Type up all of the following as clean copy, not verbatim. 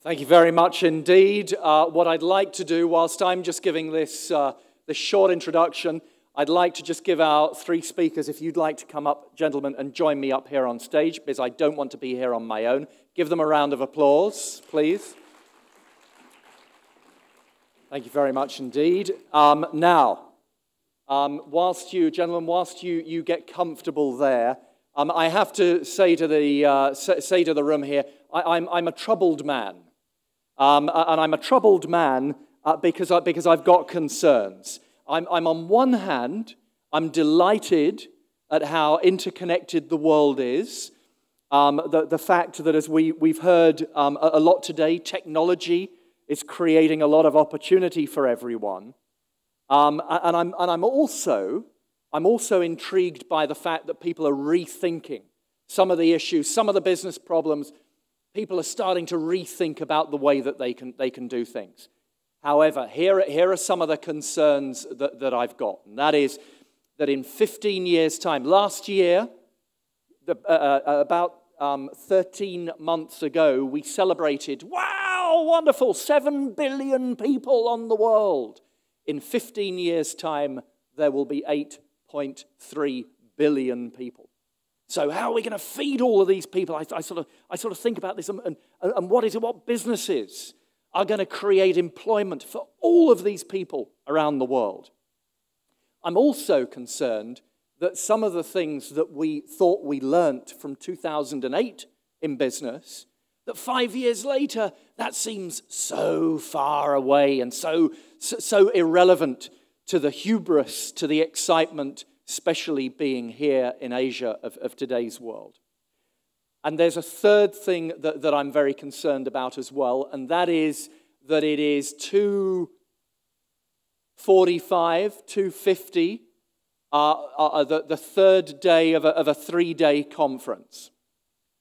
Thank you very much indeed. What I'd like to do, whilst I'm just giving this short introduction, I'd like to just give our three speakers, if you'd like to come up, gentlemen, and join me up here on stage, because I don't want to be here on my own. Give them a round of applause, please. Thank you very much indeed. Now, whilst you get comfortable there, I have to say to the room here, I'm a troubled man. And I'm a troubled man because I've got concerns. I'm on one hand, I'm delighted at how interconnected the world is. The fact that, as we've heard a lot today, technology is creating a lot of opportunity for everyone. And I'm also intrigued by the fact that people are rethinking some of the issues, some of the business problems. People are starting to rethink about the way that they can do things. However, here are some of the concerns that I've got, and that is that in 15 years' time, last year, about 13 months ago, we celebrated, wow, wonderful, 7 billion people on the world. In 15 years' time, there will be 8.3 billion people. So how are we going to feed all of these people? I sort of think about this, and what businesses are going to create employment for all of these people around the world? I'm also concerned that some of the things that we thought we learnt from 2008 in business, that 5 years later, that seems so far away and so irrelevant to the hubris, to the excitement, especially being here in Asia of today's world. And there's a third thing that I'm very concerned about as well, and that is that it is 2:45, 2:50, the third day of a three-day conference.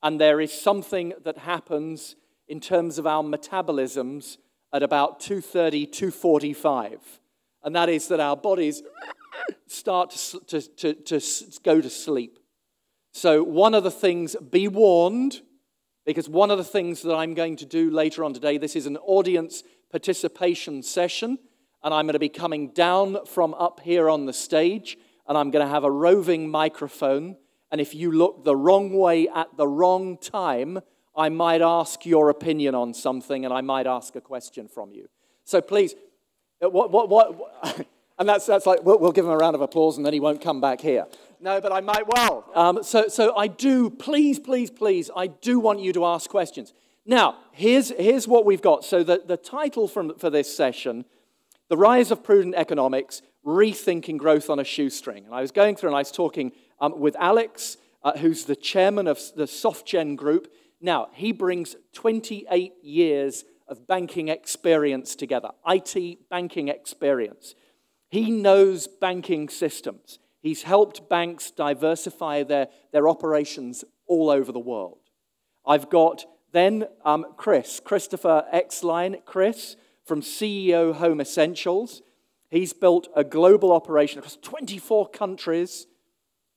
And there is something that happens in terms of our metabolisms at about 2:30, 2:45. And that is that our bodies start to go to sleep. So one of the things, be warned, because one of the things that I'm going to do later on today, this is an audience participation session, and I'm going to be coming down from up here on the stage, and I'm going to have a roving microphone, and if you look the wrong way at the wrong time, I might ask your opinion on something, and I might ask a question from you. So please, and that's like, we'll give him a round of applause and then he won't come back here. No, but I might well. So I do, please, I do want you to ask questions. Now, here's what we've got. So the title for this session, The Rise of Prudent Economics, Rethinking Growth on a Shoestring. And I was going through and I was talking with Alex, who's the chairman of the SOFGEN group. Now, he brings 28 years of banking experience together, IT banking experience. He knows banking systems. He's helped banks diversify their operations all over the world. I've got then Christopher Exline, Chris, from CEO Home Essentials. He's built a global operation across 24 countries,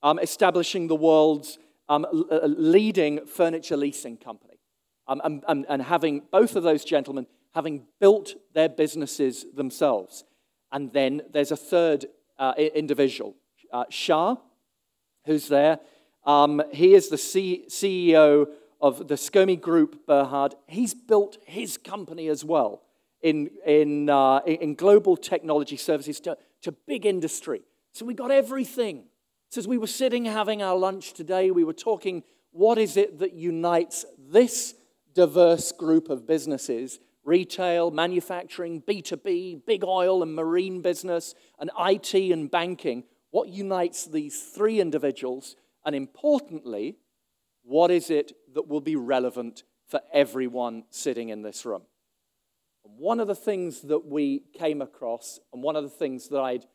establishing the world's leading furniture leasing company. And having both of those gentlemen having built their businesses themselves. And then there's a third individual, Shah, who's there. He is the CEO of the Scomi group, Berhad. He's built his company as well in global technology services to big industry. So we got everything. So as we were sitting having our lunch today, we were talking, what is it that unites this diverse group of businesses? Retail, manufacturing, B2B, big oil and marine business, and IT and banking. What unites these three individuals? And importantly, what is it that will be relevant for everyone sitting in this room? And one of the things that we came across, and one of the things that I'd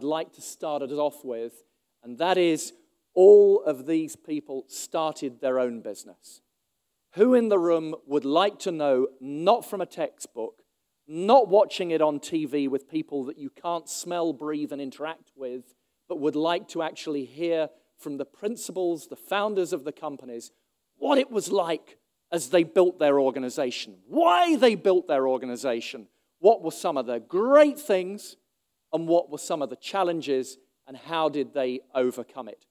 like to start it off with, and that is all of these people started their own business. Who in the room would like to know, not from a textbook, not watching it on TV with people that you can't smell, breathe, and interact with, but would like to actually hear from the principals, the founders of the companies, what it was like as they built their organization, why they built their organization, what were some of the great things, and what were some of the challenges, and how did they overcome it?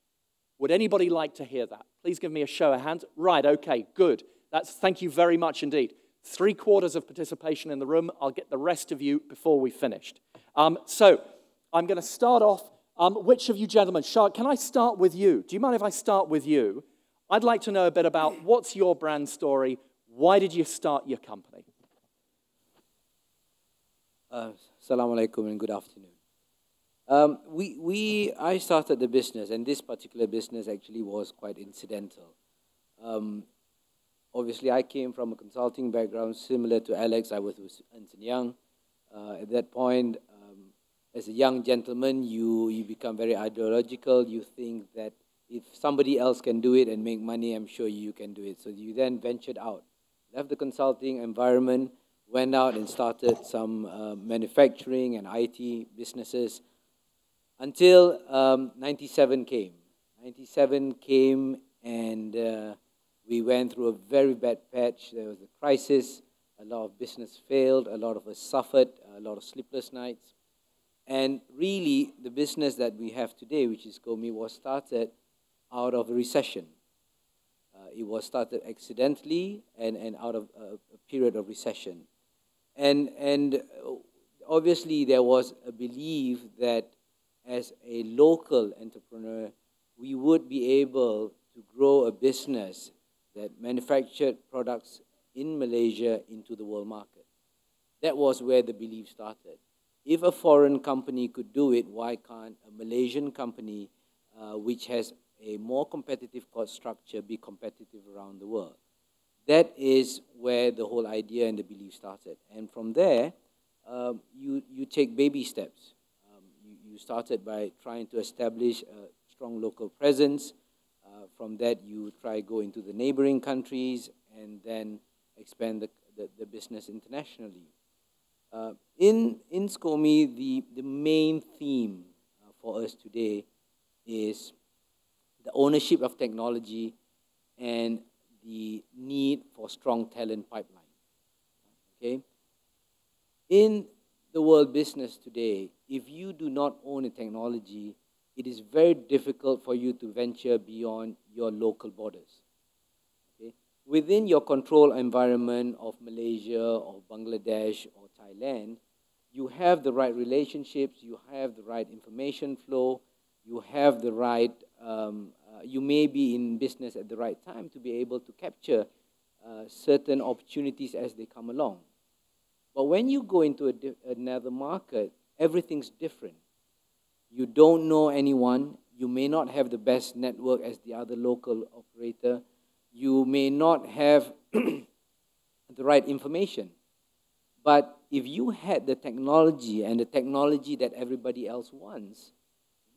Would anybody like to hear that? Please give me a show of hands. Right, okay, good. Thank you very much indeed. 3/4 of participation in the room. I'll get the rest of you before we've finished. So I'm going to start off. Which of you gentlemen, Shah, can I start with you? Do you mind if I start with you? I'd like to know a bit about what's your brand story. Why did you start your company? Assalamu alaikum and good afternoon. I started the business, and this particular business actually was quite incidental. Obviously, I came from a consulting background similar to Alex. I was with Ernst & Young. At that point, as a young gentleman, you become very ideological. You think that if somebody else can do it and make money, I'm sure you can do it. So you then ventured out, left the consulting environment, went out and started some manufacturing and IT businesses until 97 came. 97 came and we went through a very bad patch. There was a crisis. A lot of business failed. A lot of us suffered. A lot of sleepless nights. And really, the business that we have today, which is Scomi, was started out of a recession. It was started accidentally and out of a period of recession. And obviously, there was a belief that as a local entrepreneur, we would be able to grow a business that manufactured products in Malaysia into the world market. That was where the belief started. If a foreign company could do it, why can't a Malaysian company, which has a more competitive cost structure, be competitive around the world? That is where the whole idea and the belief started. And from there, you take baby steps. You started by trying to establish a strong local presence. From that, you try go into the neighboring countries and then expand the business internationally. In Scomi, the main theme for us today is the ownership of technology and the need for strong talent pipeline. Okay? In the world business today, if you do not own a technology, it is very difficult for you to venture beyond your local borders. Okay? Within your control environment of Malaysia or Bangladesh or Thailand, you have the right relationships, you have the right information flow, you have the right, you may be in business at the right time to be able to capture certain opportunities as they come along. But when you go into another market, everything's different. You don't know anyone, you may not have the best network as the other local operator, you may not have the right information. But if you had the technology and the technology that everybody else wants,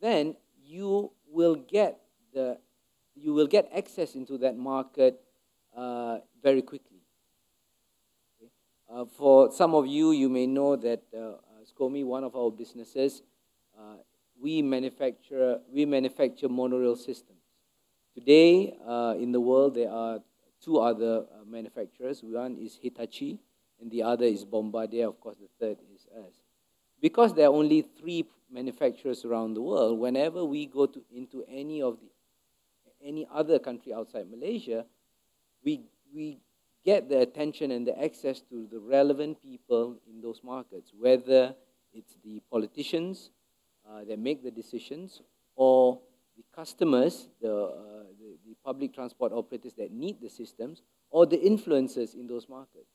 then you will get access into that market very quickly. Okay? For some of you, you may know that Scomi, one of our businesses, we manufacture monorail systems. Today, in the world, there are two other manufacturers. One is Hitachi, and the other is Bombardier. Of course, the third is us. Because there are only 3 manufacturers around the world, whenever we go into any other country outside Malaysia, we get the attention and the access to the relevant people in those markets, whether it's the politicians that make the decisions, or the customers, the public transport operators that need the systems, or the influencers in those markets.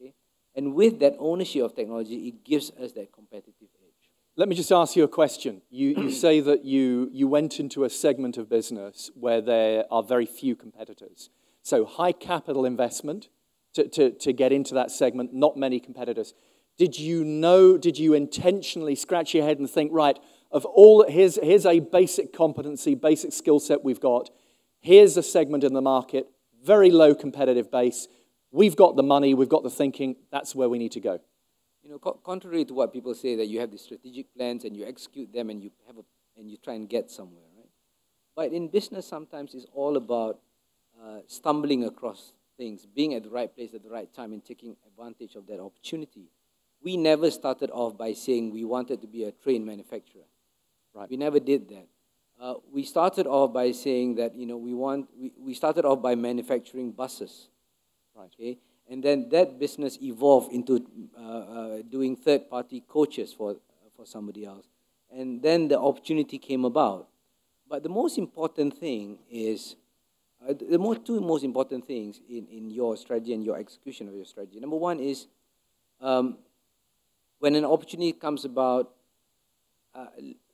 Okay? And with that ownership of technology, it gives us that competitive edge. Let me just ask you a question. You say that you went into a segment of business where there are very few competitors. So high capital investment to get into that segment, not many competitors. Did you intentionally scratch your head and think, right, here's a basic competency, basic skill set we've got. Here's a segment in the market, very low competitive base. We've got the money, we've got the thinking, that's where we need to go. You know, contrary to what people say, that you have the strategic plans and you execute them and you try and get somewhere, right? But in business, sometimes it's all about stumbling across things, being at the right place at the right time and taking advantage of that opportunity. We never started off by saying we wanted to be a train manufacturer. Right. We never did that. We started off by saying that, you know, we started off by manufacturing buses. Right. Okay? And then that business evolved into doing third-party coaches for somebody else. And then the opportunity came about. But the most important thing is, two most important things in your strategy and your execution of your strategy. Number one is, when an opportunity comes about,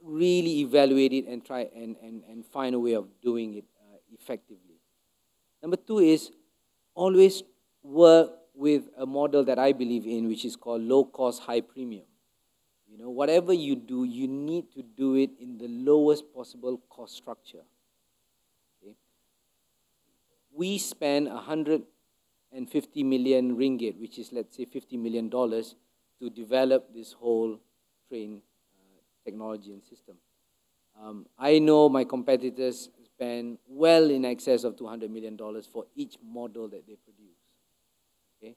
really evaluate it and try and find a way of doing it effectively. Number two is always work with a model that I believe in, which is called low cost, high premium. You know, whatever you do, you need to do it in the lowest possible cost structure. Okay? We spend 150 million ringgit, which is, let's say, $50 million, to develop this whole train technology and system. I know my competitors spend well in excess of $200 million for each model that they produce. Okay?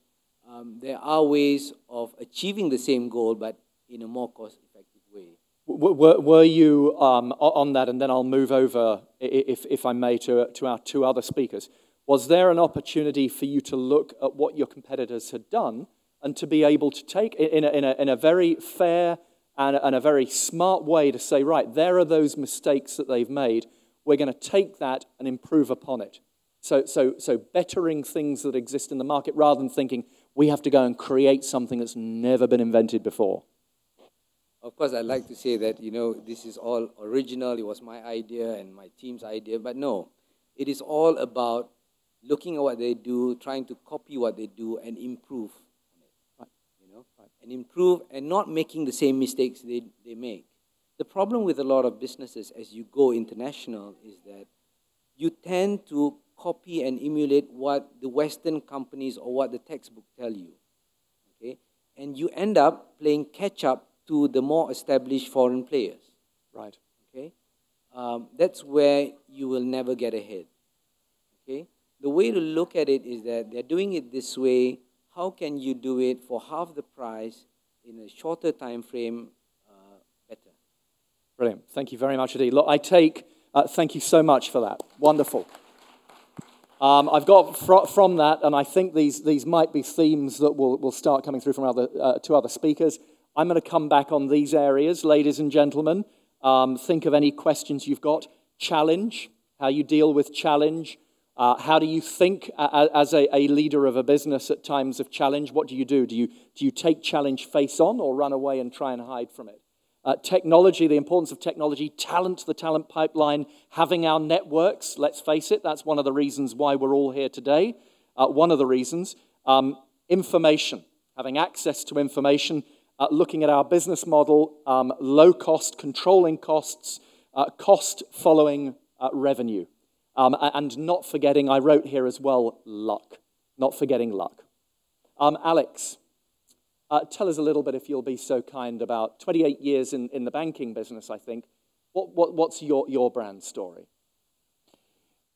There are ways of achieving the same goal, but in a more cost-effective way. Were you on that, and then I'll move over, if I may, to our two other speakers. Was there an opportunity for you to look at what your competitors had done and to be able to take, in a very fair and a very smart way, to say, right, there are those mistakes that they've made. We're going to take that and improve upon it. So bettering things that exist in the market rather than thinking we have to go and create something that's never been invented before. Of course, I'd like to say that, you know, this is all original. It was my idea and my team's idea. But no, it is all about looking at what they do, trying to copy what they do and improve. And improve and not making the same mistakes they make. The problem with a lot of businesses as you go international is that you tend to copy and emulate what the Western companies or what the textbook tell you. Okay? And you end up playing catch-up to the more established foreign players. Right. Okay? That's where you will never get ahead. Okay? The way to look at it is that they're doing it this way. How can you do it for half the price in a shorter time frame better? Brilliant. Thank you very much indeed. Look, I take, thank you so much for that. Wonderful. I've got from that, and I think these might be themes that will start coming through from two other speakers. I'm going to come back on these areas, ladies and gentlemen. Think of any questions you've got. Challenge, how you deal with challenge. How do you think as a leader of a business at times of challenge? What do you do? Do you take challenge face on or run away and try and hide from it? Technology, the importance of technology, talent, the talent pipeline, having our networks. Let's face it, that's one of the reasons why we're all here today. One of the reasons. Information, having access to information, looking at our business model, low cost, controlling costs, cost following revenue. And not forgetting, I wrote here as well, luck. Not forgetting luck. Alex, tell us a little bit, if you'll be so kind, about 28 years in the banking business, I think. What's your brand story?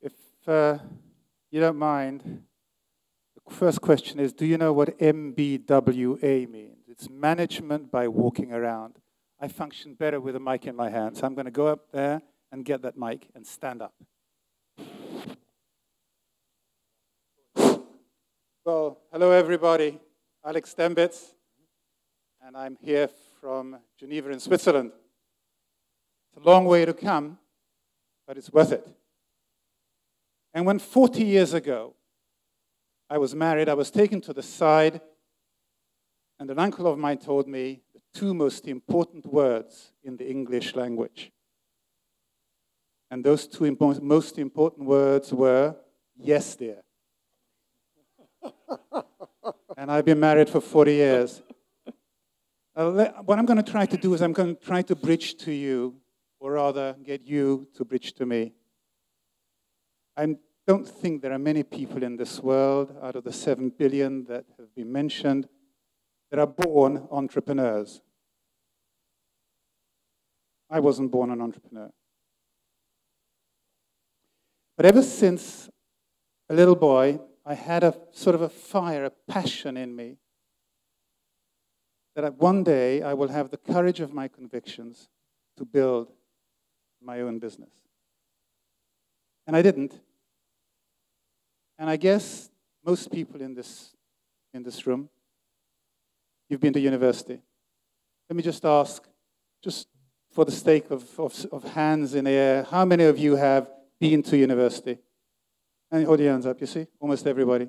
If you don't mind, the first question is, do you know what MBWA means? It's management by walking around. I function better with a mic in my hand, so I'm going to go up there and get that mic and stand up. Well, hello everybody. Alex Dembitz, and I'm here from Geneva in Switzerland. It's a long way to come, but it's worth it. And when 40 years ago I was married, I was taken to the side, and an uncle of mine told me the two most important words in the English language. And those two most important words were, yes, dear. And I've been married for 40 years. What I'm going to try to do is I'm going to try to bridge to you, or rather get you to bridge to me. I don't think there are many people in this world, out of the 7 billion that have been mentioned, that are born entrepreneurs. I wasn't born an entrepreneur. But ever since a little boy, I had a sort of a fire, a passion in me that one day I will have the courage of my convictions to build my own business. And I didn't. And I guess most people in this room, you've been to university. Let me just ask, just for the sake of hands in the air, how many of you have been to university? And hold your hands up, you see? Almost everybody.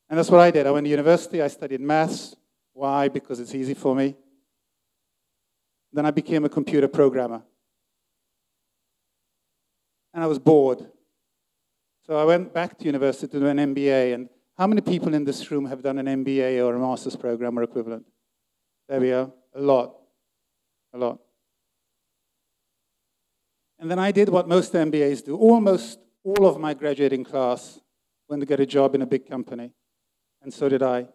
And that's what I did. I went to university, I studied maths. Why? Because it's easy for me. Then I became a computer programmer. And I was bored. So I went back to university to do an MBA. And how many people in this room have done an MBA or a master's program or equivalent? There we are. A lot. A lot. And then I did what most MBAs do. Almost all of my graduating class went to get a job in a big company. And so did I.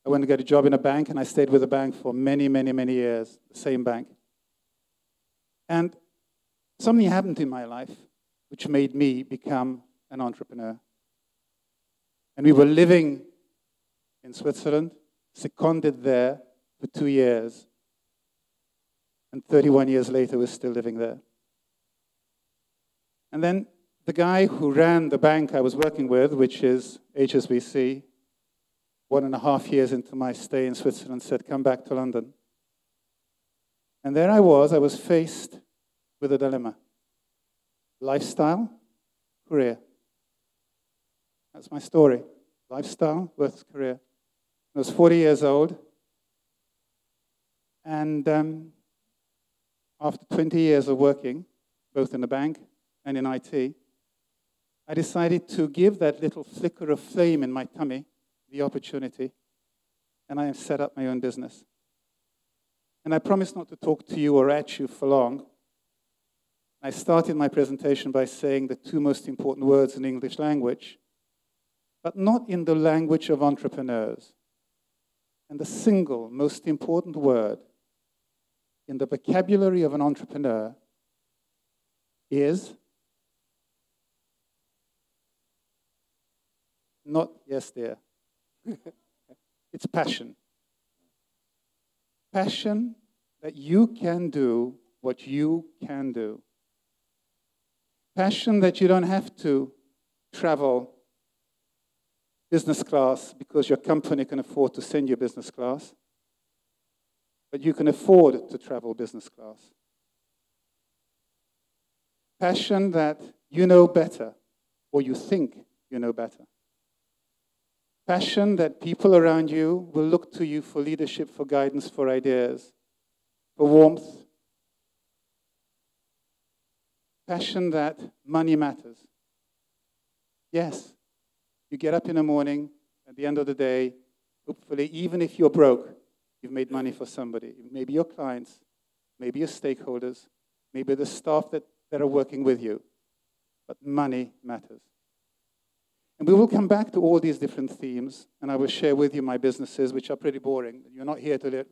I went to get a job in a bank, and I stayed with the bank for many, many, many years, the same bank. And something happened in my life which made me become an entrepreneur. And we were living in Switzerland, seconded there for 2 years. And 31 years later, we're still living there. And then the guy who ran the bank I was working with, which is HSBC, 1.5 years into my stay in Switzerland, said, come back to London. And there I was faced with a dilemma. Lifestyle, career. That's my story. Lifestyle versus career. I was 40 years old. And after 20 years of working, both in the bank and in IT, I decided to give that little flicker of flame in my tummy the opportunity, and I set up my own business. And I promise not to talk to you or at you for long. I started my presentation by saying the 2 most important words in English language, but not in the language of entrepreneurs. And the single most important word in the vocabulary of an entrepreneur is not, yes, dear. It's passion. Passion that you can do what you can do. Passion that you don't have to travel business class because your company can afford to send you business class, but you can afford to travel business class. Passion that you know better, or you think you know better. Passion that people around you will look to you for leadership, for guidance, for ideas, for warmth. Passion that money matters. Yes, you get up in the morning, at the end of the day, hopefully, even if you're broke, you've made money for somebody. Maybe your clients, maybe your stakeholders, maybe the staff that are working with you. But money matters. And we will come back to all these different themes, and I will share with you my businesses, which are pretty boring. You're not here to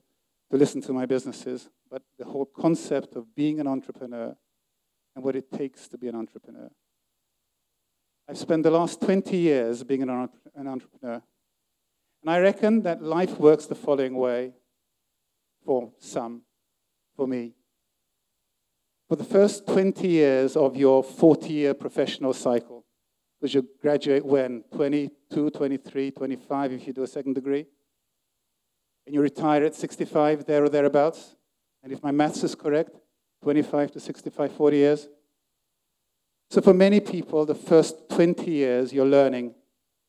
listen to my businesses, but the whole concept of being an entrepreneur and what it takes to be an entrepreneur. I've spent the last 20 years being an entrepreneur. And I reckon that life works the following way for some, for me. For the first 20 years of your 40-year professional cycle, because you graduate when? 22, 23, 25 if you do a second degree. And you retire at 65, there or thereabouts. And if my maths is correct, 25 to 65, 40 years. So for many people, the first 20 years, you're learning.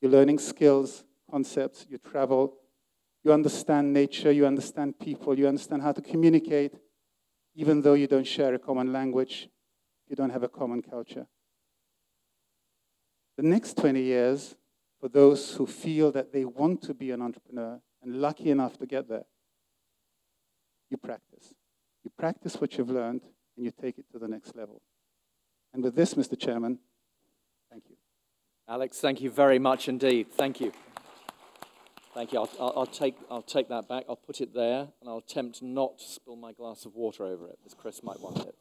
You're learning skills, concepts, you travel. You understand nature, you understand people, you understand how to communicate, even though you don't share a common language, you don't have a common culture. The next 20 years, for those who feel that they want to be an entrepreneur and lucky enough to get there, you practice. You practice what you've learned and you take it to the next level. And with this, Mr. Chairman, thank you. Alex, thank you very much indeed. Thank you. Thank you. I'll take that back. I'll put it there, and I'll attempt not to spill my glass of water over it, as Chris might want it.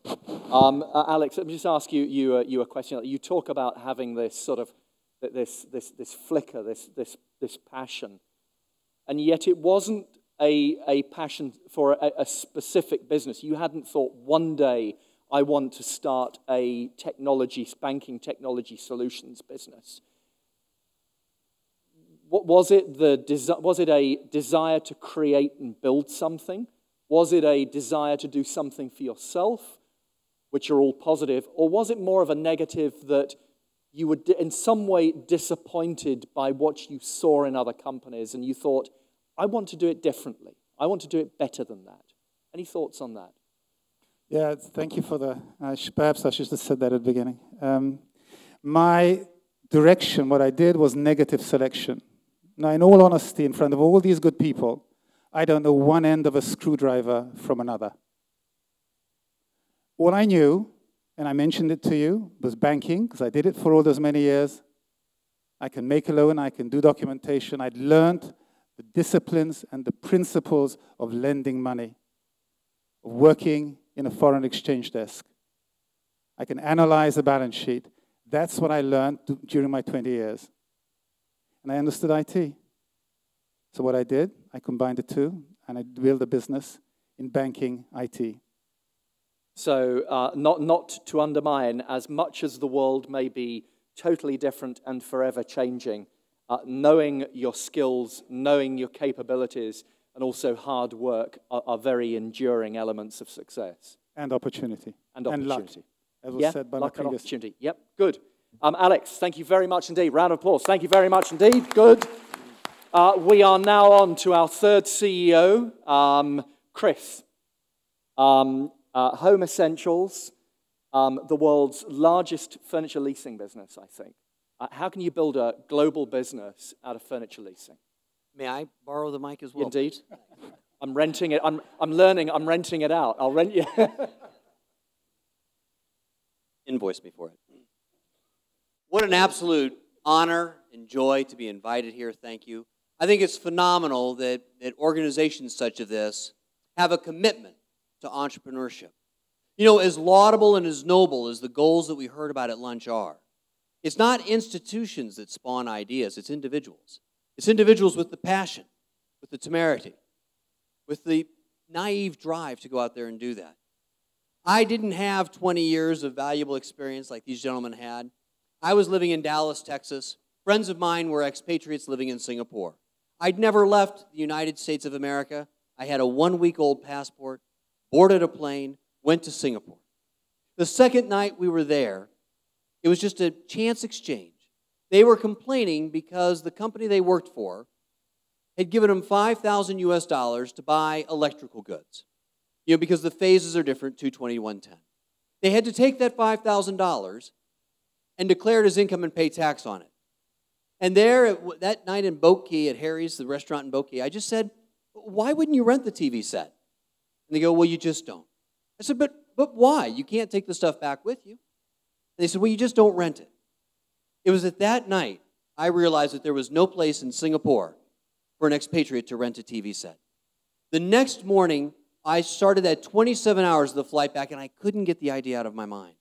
Alex, let me just ask you a question. You talk about having this sort of this flicker, this passion. And yet it wasn't a passion for a specific business. You hadn't thought, one day I want to start a banking technology solutions business. Was it a desire to create and build something? Was it a desire to do something for yourself, which are all positive? Or was it more of a negative that you were in some way disappointed by what you saw in other companies and you thought, I want to do it differently. I want to do it better than that. Any thoughts on that? Yeah, thank you for the, perhaps I should have said that at the beginning. My direction, what I did was negative selection. Now, in all honesty, in front of all these good people, I don't know one end of a screwdriver from another. All I knew, and I mentioned it to you, was banking, because I did it for all those many years. I can make a loan, I can do documentation. I'd learned the disciplines and the principles of lending money, of working in a foreign exchange desk. I can analyze a balance sheet. That's what I learned during my 20 years. And I understood IT. So what I did, I combined the two, and I built a business in banking IT. So not to undermine, as much as the world may be totally different and forever changing, knowing your skills, knowing your capabilities, and also hard work are very enduring elements of success. And opportunity. And opportunity. And luck, as was said by luck my and previous. opportunity. Yep, good. Alex, thank you very much indeed. Round of applause. Thank you very much indeed. Good. We are now on to our third CEO, Chris. Home Essentials, the world's largest furniture leasing business, I think. How can you build a global business out of furniture leasing? May I borrow the mic as well? Indeed. I'm renting it. I'm learning. I'm renting it out. I'll rent you. Invoice me for it. What an absolute honor and joy to be invited here. Thank you. I think it's phenomenal that organizations such as this have a commitment to entrepreneurship. You know, as laudable and as noble as the goals that we heard about at lunch are, it's not institutions that spawn ideas, it's individuals. It's individuals with the passion, with the temerity, with the naive drive to go out there and do that. I didn't have 20 years of valuable experience like these gentlemen had. I was living in Dallas, Texas. Friends of mine were expatriates living in Singapore. I'd never left the United States of America. I had a 1-week-old passport, boarded a plane, went to Singapore. The second night we were there, it was just a chance exchange. They were complaining because the company they worked for had given them $5,000 US to buy electrical goods. You know, because the phases are different, 220 to 110. They had to take that $5,000 and declare it as income and pay tax on it. And there, that night in Boat Key at Harry's, the restaurant in Boat Key, I just said, why wouldn't you rent the TV set? And they go, well, you just don't. I said, but why? You can't take the stuff back with you. And they said, well, you just don't rent it. It was at that night I realized that there was no place in Singapore for an expatriate to rent a TV set. The next morning, I started at 27 hours of the flight back, and I couldn't get the idea out of my mind.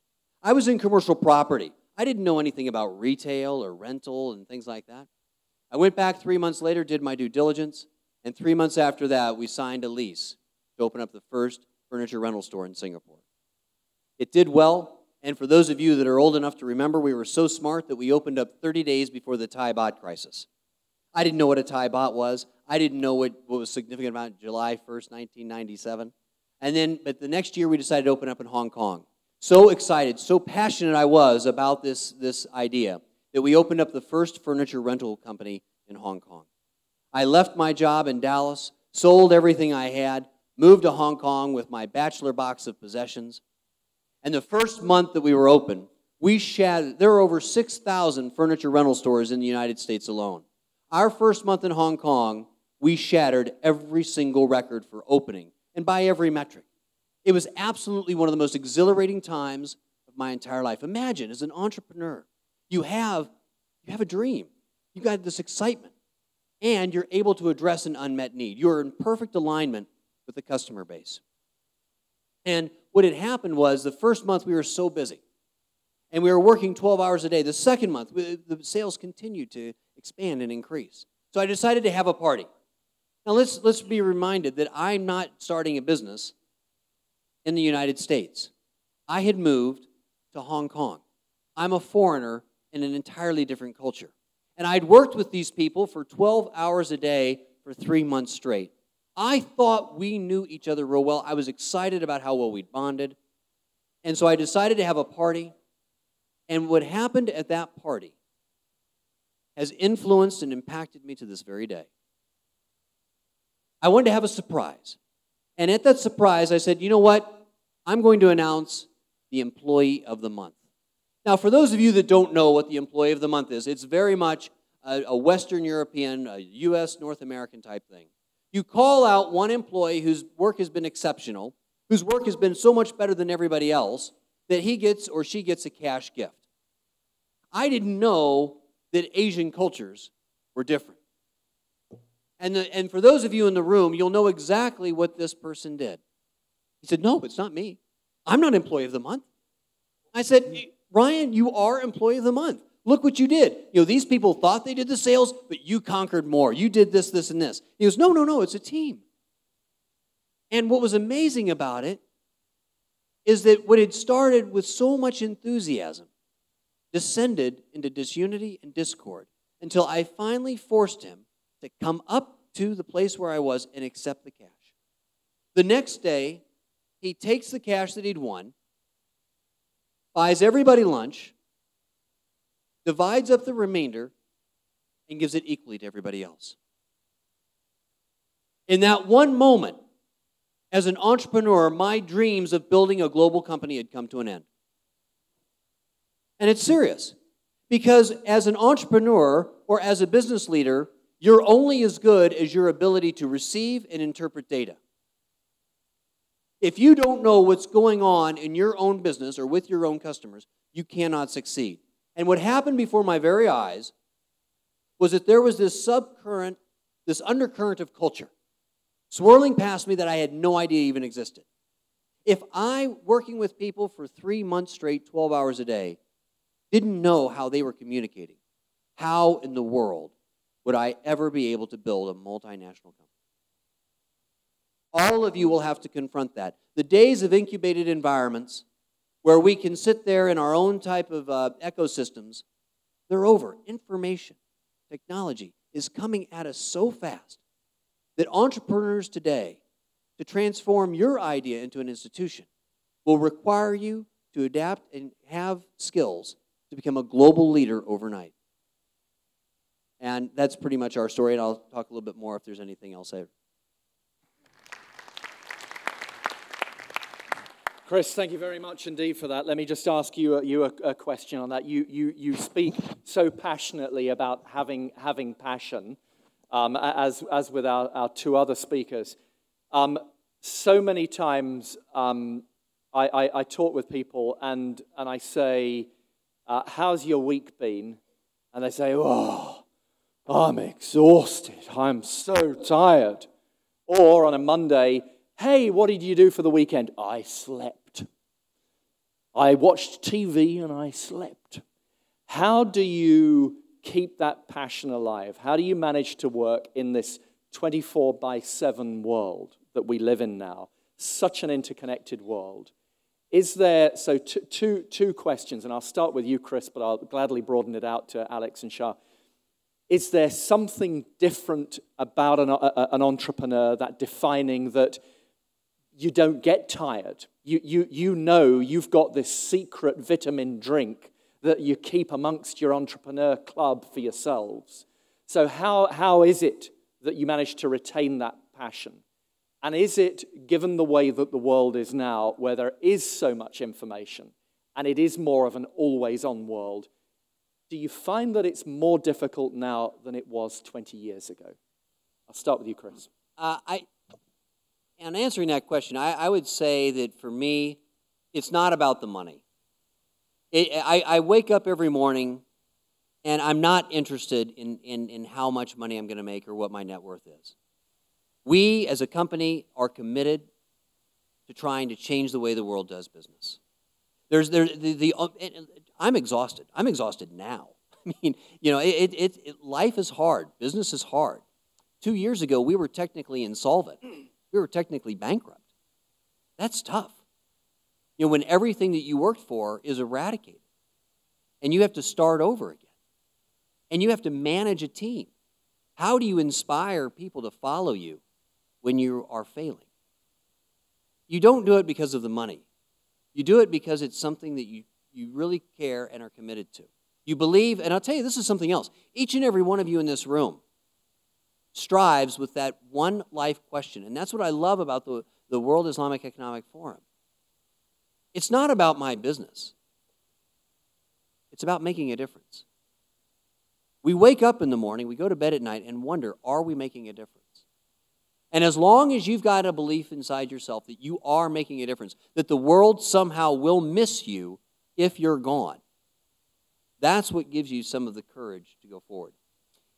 I was in commercial property. I didn't know anything about retail or rental and things like that. I went back 3 months later, did my due diligence, and 3 months after that, we signed a lease to open up the first furniture rental store in Singapore. It did well, and for those of you that are old enough to remember, we were so smart that we opened up 30 days before the Thai baht crisis. I didn't know what a Thai baht was. I didn't know what was significant about July 1st, 1997. But the next year, we decided to open up in Hong Kong. So excited, so passionate I was about this idea that we opened up the first furniture rental company in Hong Kong. I left my job in Dallas, sold everything I had, moved to Hong Kong with my bachelor box of possessions. And the first month that we were open, there were over 6,000 furniture rental stores in the United States alone. Our first month in Hong Kong, we shattered every single record for opening, and by every metric. It was absolutely one of the most exhilarating times of my entire life. Imagine, as an entrepreneur, you have a dream. You got this excitement, and you're able to address an unmet need. You're in perfect alignment with the customer base. And what had happened was the first month we were so busy. And we were working 12 hours a day. The second month, the sales continued to expand and increase. So I decided to have a party. Now let's be reminded that I'm not starting a business in the United States. I had moved to Hong Kong. I'm a foreigner in an entirely different culture. And I'd worked with these people for 12 hours a day for 3 months straight. I thought we knew each other real well. I was excited about how well we'd bonded. And so I decided to have a party. And what happened at that party has influenced and impacted me to this very day. I wanted to have a surprise. And at that surprise, I said, you know what? I'm going to announce the Employee of the Month. Now, for those of you that don't know what the Employee of the Month is, it's very much a Western European, a U.S., North American type thing. You call out one employee whose work has been exceptional, whose work has been so much better than everybody else, that he gets or she gets a cash gift. I didn't know that Asian cultures were different. And for those of you in the room, you'll know exactly what this person did. He said, no, it's not me. I'm not Employee of the Month. I said, Ryan, you are Employee of the Month. Look what you did. You know, these people thought they did the sales, but you conquered more. You did this, this, and this. He goes, no, it's a team. And what was amazing about it is that what had started with so much enthusiasm descended into disunity and discord until I finally forced him to come up to the place where I was and accept the cash. The next day, he takes the cash that he'd won, buys everybody lunch, divides up the remainder, and gives it equally to everybody else. In that one moment, as an entrepreneur, my dreams of building a global company had come to an end. And it's serious, because as an entrepreneur or as a business leader, you're only as good as your ability to receive and interpret data. If you don't know what's going on in your own business or with your own customers, you cannot succeed. And what happened before my very eyes was that there was this subcurrent, this undercurrent of culture swirling past me that I had no idea even existed. If I, working with people for 3 months straight, 12 hours a day, didn't know how they were communicating, how in the world would I ever be able to build a multinational company? All of you will have to confront that. The days of incubated environments where we can sit there in our own type of ecosystems, they're over. Information, technology is coming at us so fast that entrepreneurs today, to transform your idea into an institution, will require you to adapt and have skills to become a global leader overnight. And that's pretty much our story, and I'll talk a little bit more if there's anything else there. Chris, thank you very much indeed for that. Let me just ask you a question on that. You speak so passionately about having passion, as with our two other speakers. So many times I talk with people and I say, how's your week been? And they say, oh, I'm exhausted. I'm so tired. Or on a Monday, hey, what did you do for the weekend? I slept. I watched TV and I slept. How do you keep that passion alive? How do you manage to work in this 24/7 world that we live in now? Such an interconnected world. Is there, so two questions, and I'll start with you, Chris, but I'll gladly broaden it out to Alex and Shah. Is there something different about an entrepreneur, that defining that you don't get tired? You know you've got this secret vitamin drink that you keep amongst your entrepreneur club for yourselves. So how is it that you manage to retain that passion? And is it, given the way that the world is now, where there is so much information, and it is more of an always-on world, do you find that it's more difficult now than it was 20 years ago? I'll start with you, Chris. And answering that question, I would say that for me, it's not about the money. I wake up every morning, and I'm not interested in how much money I'm going to make or what my net worth is. We, as a company, are committed to trying to change the way the world does business. I'm exhausted. I'm exhausted now. I mean, you know, life is hard. Business is hard. 2 years ago, we were technically insolvent. We were technically bankrupt. That's tough. You know, when everything that you worked for is eradicated, and you have to start over again, and you have to manage a team. How do you inspire people to follow you when you are failing? You don't do it because of the money. You do it because it's something that you really care and are committed to. You believe, and I'll tell you, this is something else. Each and every one of you in this room strives with that one life question, and that's what I love about the World Islamic Economic Forum. It's not about my business. It's about making a difference. We wake up in the morning, we go to bed at night, and wonder, are we making a difference? And as long as you've got a belief inside yourself that you are making a difference, that the world somehow will miss you if you're gone, that's what gives you some of the courage to go forward.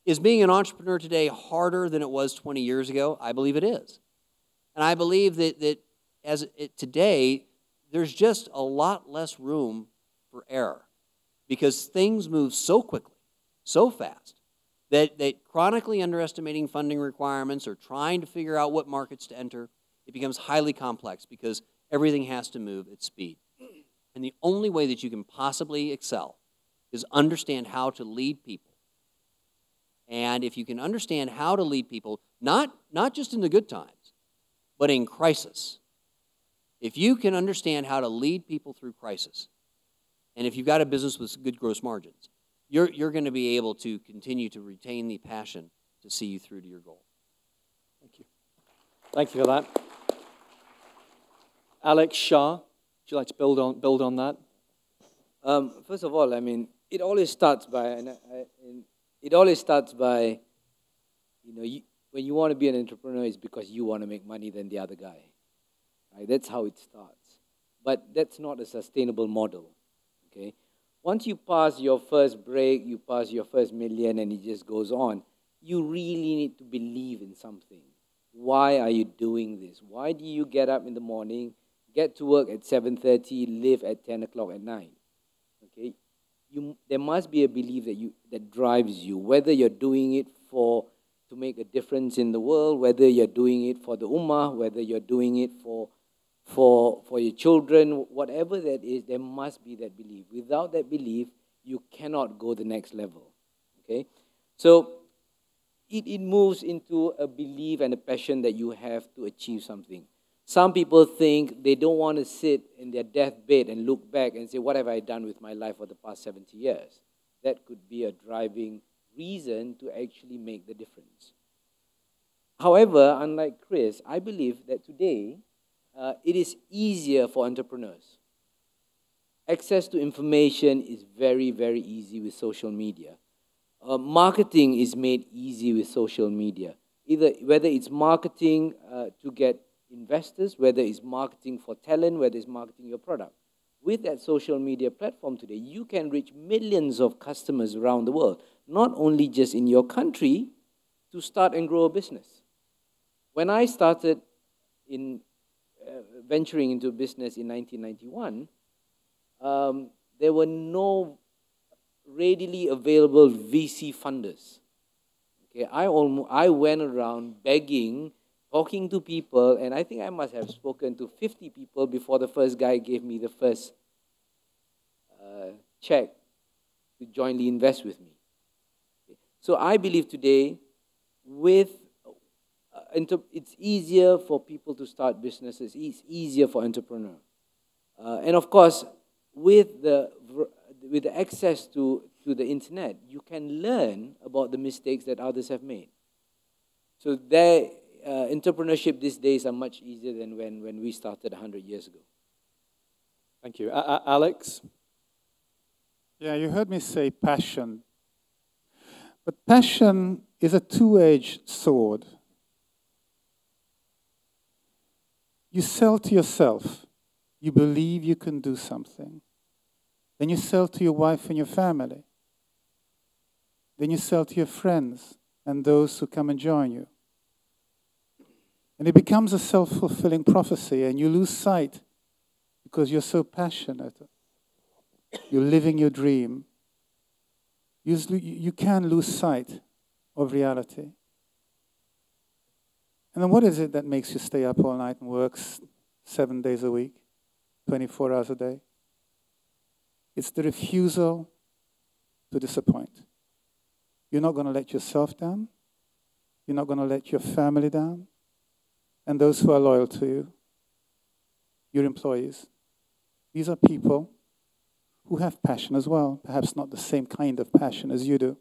Is being an entrepreneur today harder than it was 20 years ago? I believe it is. And I believe that today, there's just a lot less room for error because things move so quickly, so fast, that chronically underestimating funding requirements or trying to figure out what markets to enter, it becomes highly complex because everything has to move at speed. And the only way that you can possibly excel is understand how to lead people. And if you can understand how to lead people, not just in the good times, but in crisis, if you can understand how to lead people through crisis, and if you've got a business with good gross margins, you're going to be able to continue to retain the passion to see you through to your goal. Thank you. Thank you for that. Alex, Shah, would you like to build on that? First of all, I mean, it always starts by, you know, when you want to be an entrepreneur, it's because you want to make money than the other guy. Right? That's how it starts. But that's not a sustainable model. Okay? Once you pass your first break, you pass your first million, and it just goes on, you really need to believe in something. Why are you doing this? Why do you get up in the morning, get to work at 7:30, leave at 10 o'clock at night? Okay? There must be a belief that drives you, whether you're doing it to make a difference in the world, whether you're doing it for the ummah, whether you're doing it for your children, whatever that is, there must be that belief. Without that belief, you cannot go the next level. Okay? So it moves into a belief and a passion that you have to achieve something. Some people think they don't want to sit in their deathbed and look back and say, what have I done with my life for the past 70 years? That could be a driving reason to actually make the difference. However, unlike Chris, I believe that today, it is easier for entrepreneurs. Access to information is very, very easy with social media. Marketing is made easy with social media. Whether it's marketing to get investors, whether it's marketing for talent, whether it's marketing your product. With that social media platform today, you can reach millions of customers around the world, not only just in your country, to start and grow a business. When I started in venturing into business in 1991, there were no readily available VC funders. Okay, I went around begging, talking to people, and I think I must have spoken to 50 people before the first guy gave me the first check to jointly invest with me. Okay. So I believe today, it's easier for people to start businesses. It's easier for entrepreneurs. And of course, with the access to the internet, you can learn about the mistakes that others have made. So entrepreneurship these days are much easier than when we started 100 years ago. Thank you. Alex? Yeah, you heard me say passion. But passion is a two-edged sword. You sell to yourself. You believe you can do something. Then you sell to your wife and your family. Then you sell to your friends and those who come and join you. And it becomes a self-fulfilling prophecy, and you lose sight because you're so passionate you're living your dream, you can lose sight of reality. And then what is it that makes you stay up all night and work 7 days a week, 24 hours a day? It's the refusal to disappoint. You're not going to let yourself down. You're not going to let your family down. And those who are loyal to you, your employees. These are people who have passion as well, perhaps not the same kind of passion as you do.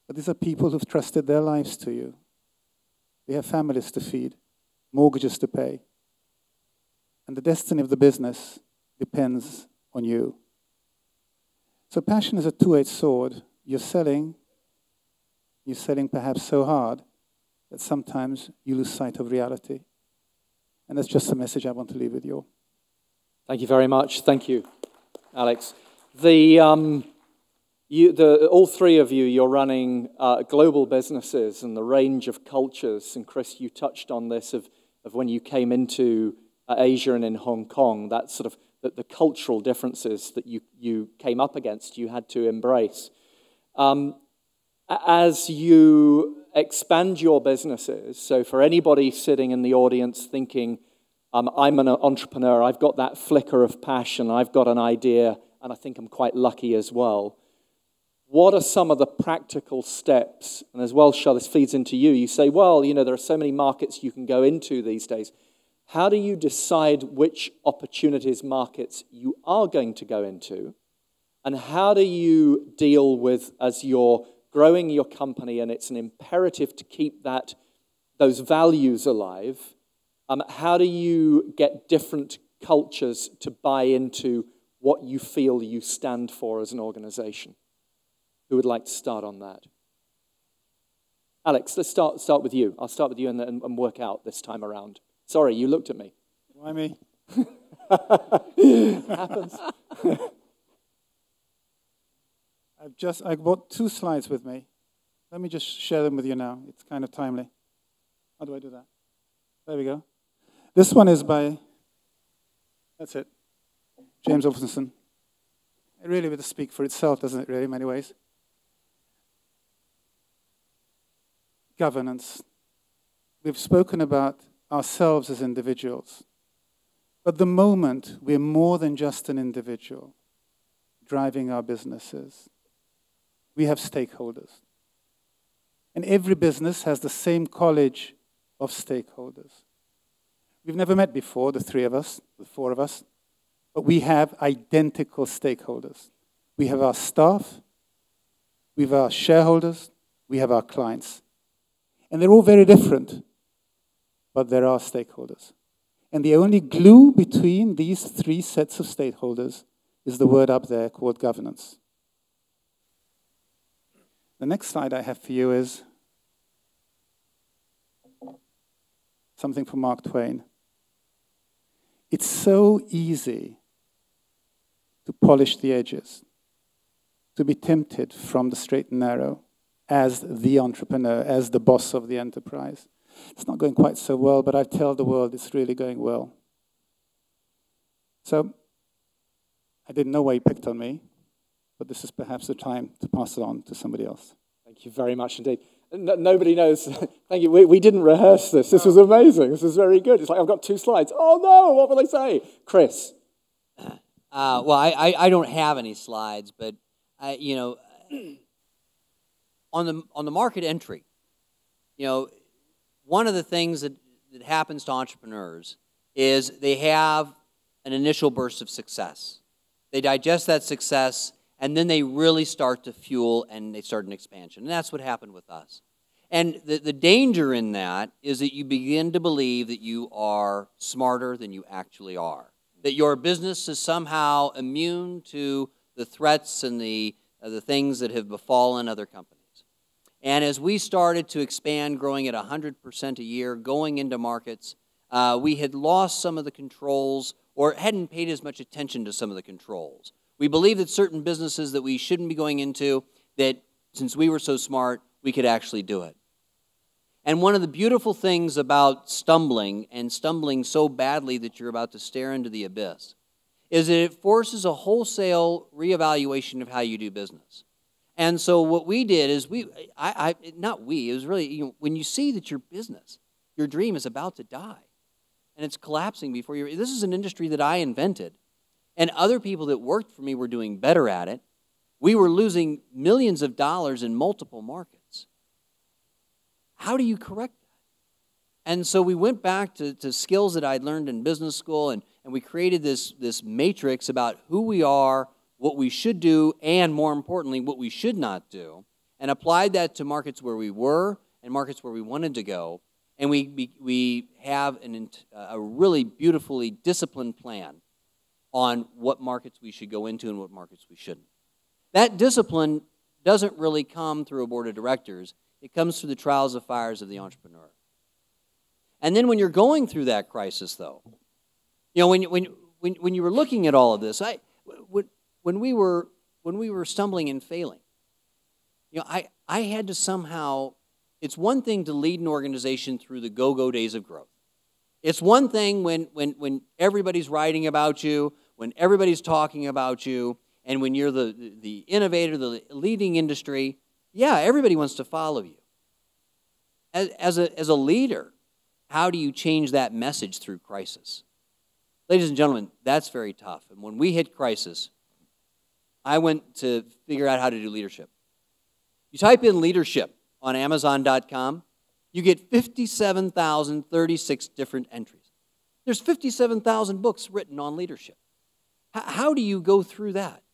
But these are people who've trusted their lives to you. They have families to feed, mortgages to pay. And the destiny of the business depends on you. So passion is a two-edged sword. You're selling perhaps so hard that sometimes you lose sight of reality. And that's just a message I want to leave with you all. Thank you very much. Thank you, Alex. All three of you, you're running global businesses and the range of cultures. And Chris, you touched on this of when you came into Asia and in Hong Kong, that sort of the cultural differences that you came up against, you had to embrace. As you expand your businesses, so for anybody sitting in the audience thinking, I'm an entrepreneur, I've got that flicker of passion, I've got an idea, and I think I'm quite lucky as well. What are some of the practical steps? And as well, Shah, this feeds into you. You say, well, there are so many markets you can go into these days. How do you decide which opportunities, markets you are going to go into? And how do you deal with, as you're growing your company and it's an imperative to keep those values alive, how do you get different cultures to buy into what you feel you stand for as an organization? Who would like to start on that? Alex, let's start with you. I'll start with you and work out this time around. Sorry, you looked at me. Why me? Happens. I brought 2 slides with me. Let me just share them with you now. It's kind of timely. How do I do that? There we go. This one is by, that's it, James Wolfenson. It really would speak for itself, doesn't it, really, in many ways? Governance. We've spoken about ourselves as individuals. But the moment we're more than just an individual driving our businesses, we have stakeholders. And every business has the same college of stakeholders. We've never met before, the 3 of us, the 4 of us, but we have identical stakeholders. We have our staff, we have our shareholders, we have our clients. And they're all very different, but there are stakeholders. And the only glue between these 3 sets of stakeholders is the word up there called governance. The next slide I have for you is something from Mark Twain. It's so easy to polish the edges, to be tempted from the straight and narrow as the entrepreneur, as the boss of the enterprise. It's not going quite so well, but I tell the world it's really going well. So I didn't know why he picked on me, but this is perhaps the time to pass it on to somebody else. Thank you very much indeed. Nobody knows. Thank you. We didn't rehearse this. This was amazing. This was very good. It's like, I've got 2 slides. Oh, no, what will they say? Chris. Well, I don't have any slides, but, on the market entry, one of the things that happens to entrepreneurs is they have an initial burst of success. They digest that success, and then they really start to fuel and they start an expansion. And that's what happened with us. And the danger in that is that you begin to believe that you are smarter than you actually are, that your business is somehow immune to the threats and the things that have befallen other companies. And as we started to expand, growing at 100% a year, going into markets, we had lost some of the controls or hadn't paid as much attention to some of the controls. We believed that certain businesses that we shouldn't be going into, that since we were so smart, we could actually do it. And one of the beautiful things about stumbling, and stumbling so badly that you're about to stare into the abyss, is that it forces a wholesale reevaluation of how you do business. And so what we did is it was really, when you see that your business, your dream is about to die, and it's collapsing before you. This is an industry that I invented, and other people that worked for me were doing better at it. We were losing millions of dollars in multiple markets. How do you correct that? And so we went back to skills that I'd learned in business school, and we created this matrix about who we are, what we should do, and more importantly, what we should not do, and applied that to markets where we were and markets where we wanted to go. And we have a really beautifully disciplined plan on what markets we should go into and what markets we shouldn't. That discipline doesn't really come through a board of directors. It comes through the trials and fires of the entrepreneur. And then when you're going through that crisis, though, when you were looking at all of this, when we were stumbling and failing, I had to somehow. It's one thing to lead an organization through the go-go days of growth. It's one thing when everybody's writing about you, when everybody's talking about you, and when you're the innovator, the leading industry. Yeah, everybody wants to follow you. As a leader, how do you change that message through crisis? Ladies and gentlemen, that's very tough. And when we hit crisis, I went to figure out how to do leadership. You type in leadership on Amazon.com, you get 57,036 different entries. There's 57,000 books written on leadership. How do you go through that?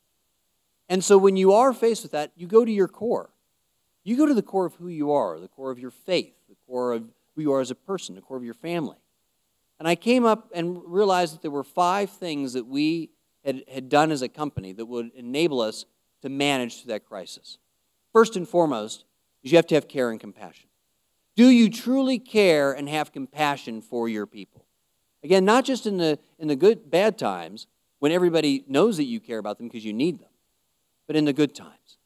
And so when you are faced with that, you go to your core. You go to the core of who you are, the core of your faith, the core of who you are as a person, the core of your family. And I came up and realized that there were 5 things that we had done as a company that would enable us to manage through that crisis. First and foremost, is you have to have care and compassion. Do you truly care and have compassion for your people? Again, not just in the good, bad times, when everybody knows that you care about them because you need them, but in the good times.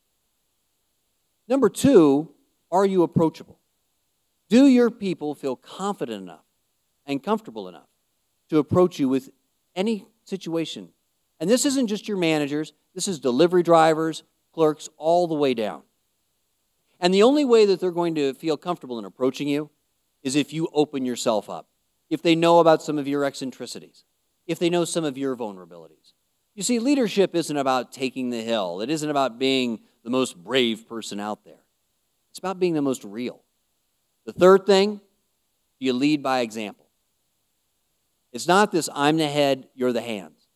Number 2, are you approachable? Do your people feel confident enough and comfortable enough to approach you with any situation? And this isn't just your managers. This is delivery drivers, clerks, all the way down. And the only way that they're going to feel comfortable in approaching you is if you open yourself up, if they know about some of your eccentricities, if they know some of your vulnerabilities. You see, leadership isn't about taking the hill. It isn't about being the most brave person out there. It's about being the most real. The third thing, you lead by example. It's not this, I'm the head, you're the hands.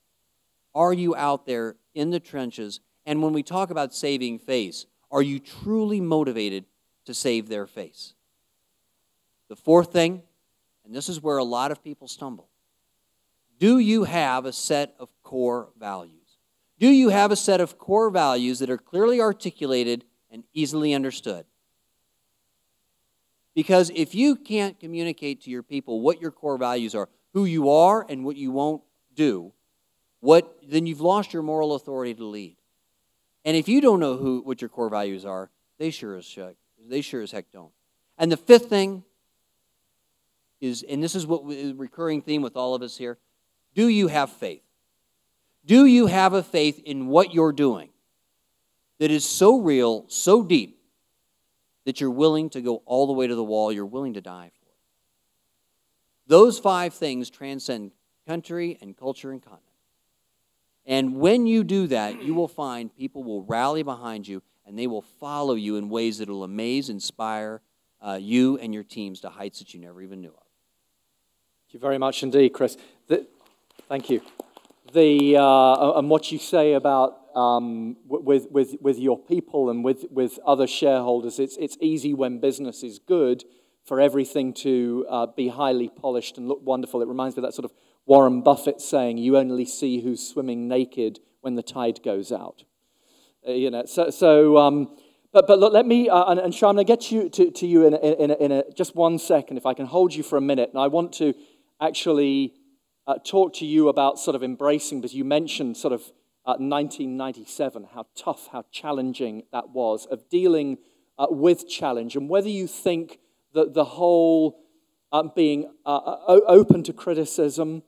Are you out there in the trenches? And when we talk about saving face, are you truly motivated to save their face? The fourth thing, and this is where a lot of people stumble, do you have a set of core values? Do you have a set of core values that are clearly articulated and easily understood? Because if you can't communicate to your people what your core values are, who you are and what you won't do, then you've lost your moral authority to lead. And if you don't know what your core values are, they sure as heck don't. And the fifth thing is, and this is what is a recurring theme with all of us here, do you have faith? Do you have a faith in what you're doing that is so real, so deep, that you're willing to go all the way to the wall, you're willing to die for it? Those 5 things transcend country and culture and continent. And when you do that, you will find people will rally behind you and they will follow you in ways that will amaze, inspire you and your teams to heights that you never even knew of. Thank you very much indeed, Chris. Thank you. And what you say about with your people and with other shareholders, it's easy when business is good for everything to be highly polished and look wonderful. It reminds me of that sort of Warren Buffett saying, you only see who's swimming naked when the tide goes out. But look, let me, and Shah, I'm going to get to you in just 1 second, if I can hold you for a minute. And I want to actually talk to you about sort of embracing, because you mentioned sort of 1997, how tough, how challenging that was, of dealing with challenge, and whether you think that the whole being open to criticism,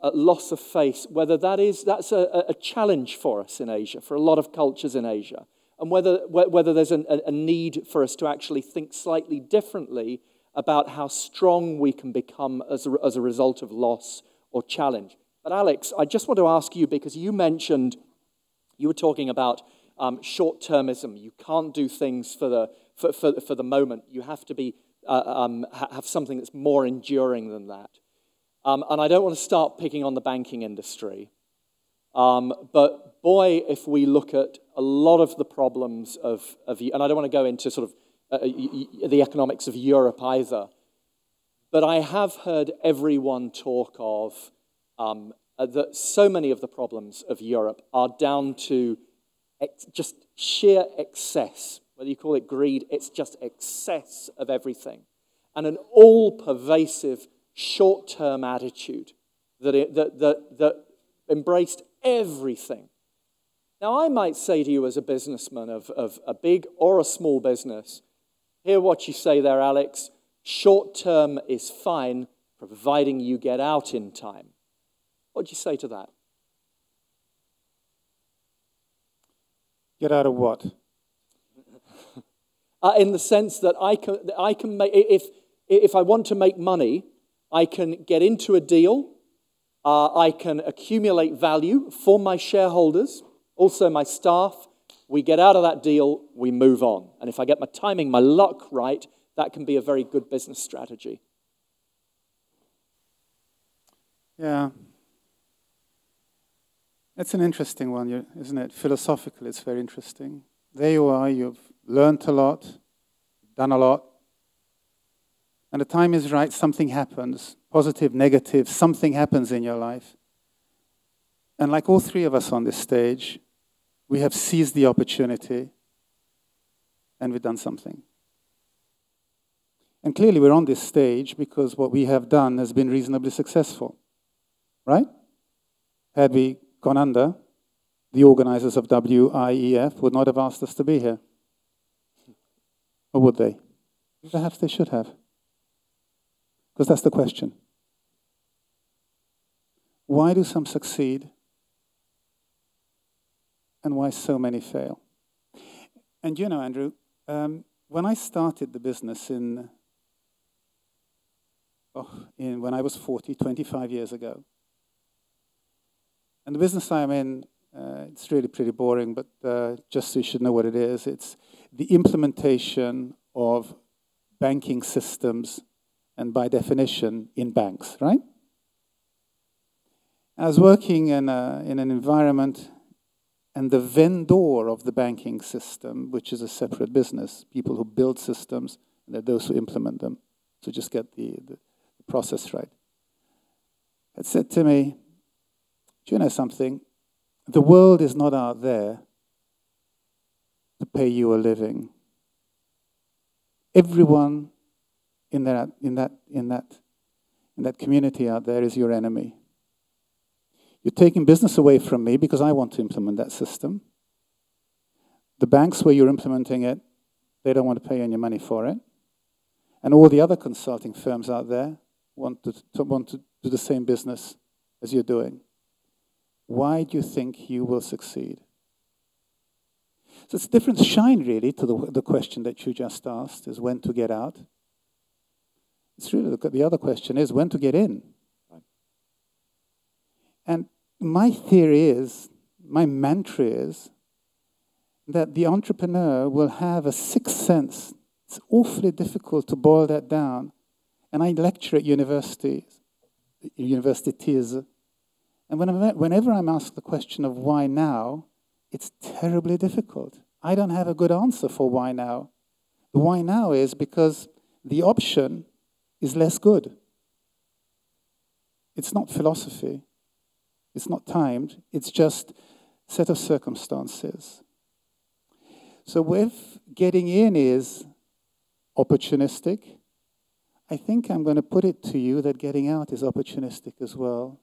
a loss of face, whether that's a challenge for us in Asia, for a lot of cultures in Asia, and whether there's a need for us to actually think slightly differently about how strong we can become as a result of loss or challenge. But Alex, I just want to ask you, because you mentioned, you were talking about short-termism. You can't do things for the moment. You have to have something that's more enduring than that. And I don't want to start picking on the banking industry, but boy, if we look at a lot of the problems of and I don't want to go into sort of the economics of Europe either, but I have heard everyone talk of that so many of the problems of Europe are down to just sheer excess. Whether you call it greed, it's just excess of everything. And an all-pervasive short-term attitude that embraced everything. Now, I might say to you as a businessman of a big or a small business, hear what you say there, Alex, short-term is fine, providing you get out in time. What do you say to that? Get out of what? In the sense that I can make, if I want to make money, I can get into a deal, I can accumulate value for my shareholders, also my staff. We get out of that deal, we move on. And if I get my timing, my luck right, that can be a very good business strategy. Yeah. It's an interesting one, isn't it? Philosophically, it's very interesting. There you are, you've learned a lot, done a lot, and the time is right, something happens, positive, negative, something happens in your life. And like all three of us on this stage, we have seized the opportunity and we've done something. And clearly we're on this stage because what we have done has been reasonably successful, right? Had we gone under, the organizers of WIEF would not have asked us to be here. Or would they? Perhaps they should have. Because that's the question. Why do some succeed? And why so many fail? And you know, Andrew, when I started the business when I was 40, 25 years ago, and the business I'm in, it's really pretty boring, but just so you should know what it is, it's the implementation of banking systems, and by definition, in banks, right? I was working in an environment, and the vendor of the banking system, which is a separate business, people who build systems, and they're those who implement them, so just get the process right, had said to me, do you know something? The world is not out there to pay you a living. Everyone in that community out there is your enemy. You're taking business away from me because I want to implement that system. The banks where you're implementing it, they don't want to pay any money for it. And all the other consulting firms out there want to do the same business as you're doing. Why do you think you will succeed? So it's a different shine, really, to the question that you just asked, is when to get out. It's really, the other question is when to get in. And my theory is, my mantra is, that the entrepreneur will have a sixth sense. It's awfully difficult to boil that down. And I lecture at universities. And whenever I'm asked the question of why now, it's terribly difficult. I don't have a good answer for why now. The why now is because the option is less good. It's not philosophy. It's not timed. It's just a set of circumstances. So if getting in is opportunistic, I think I'm going to put it to you that getting out is opportunistic as well.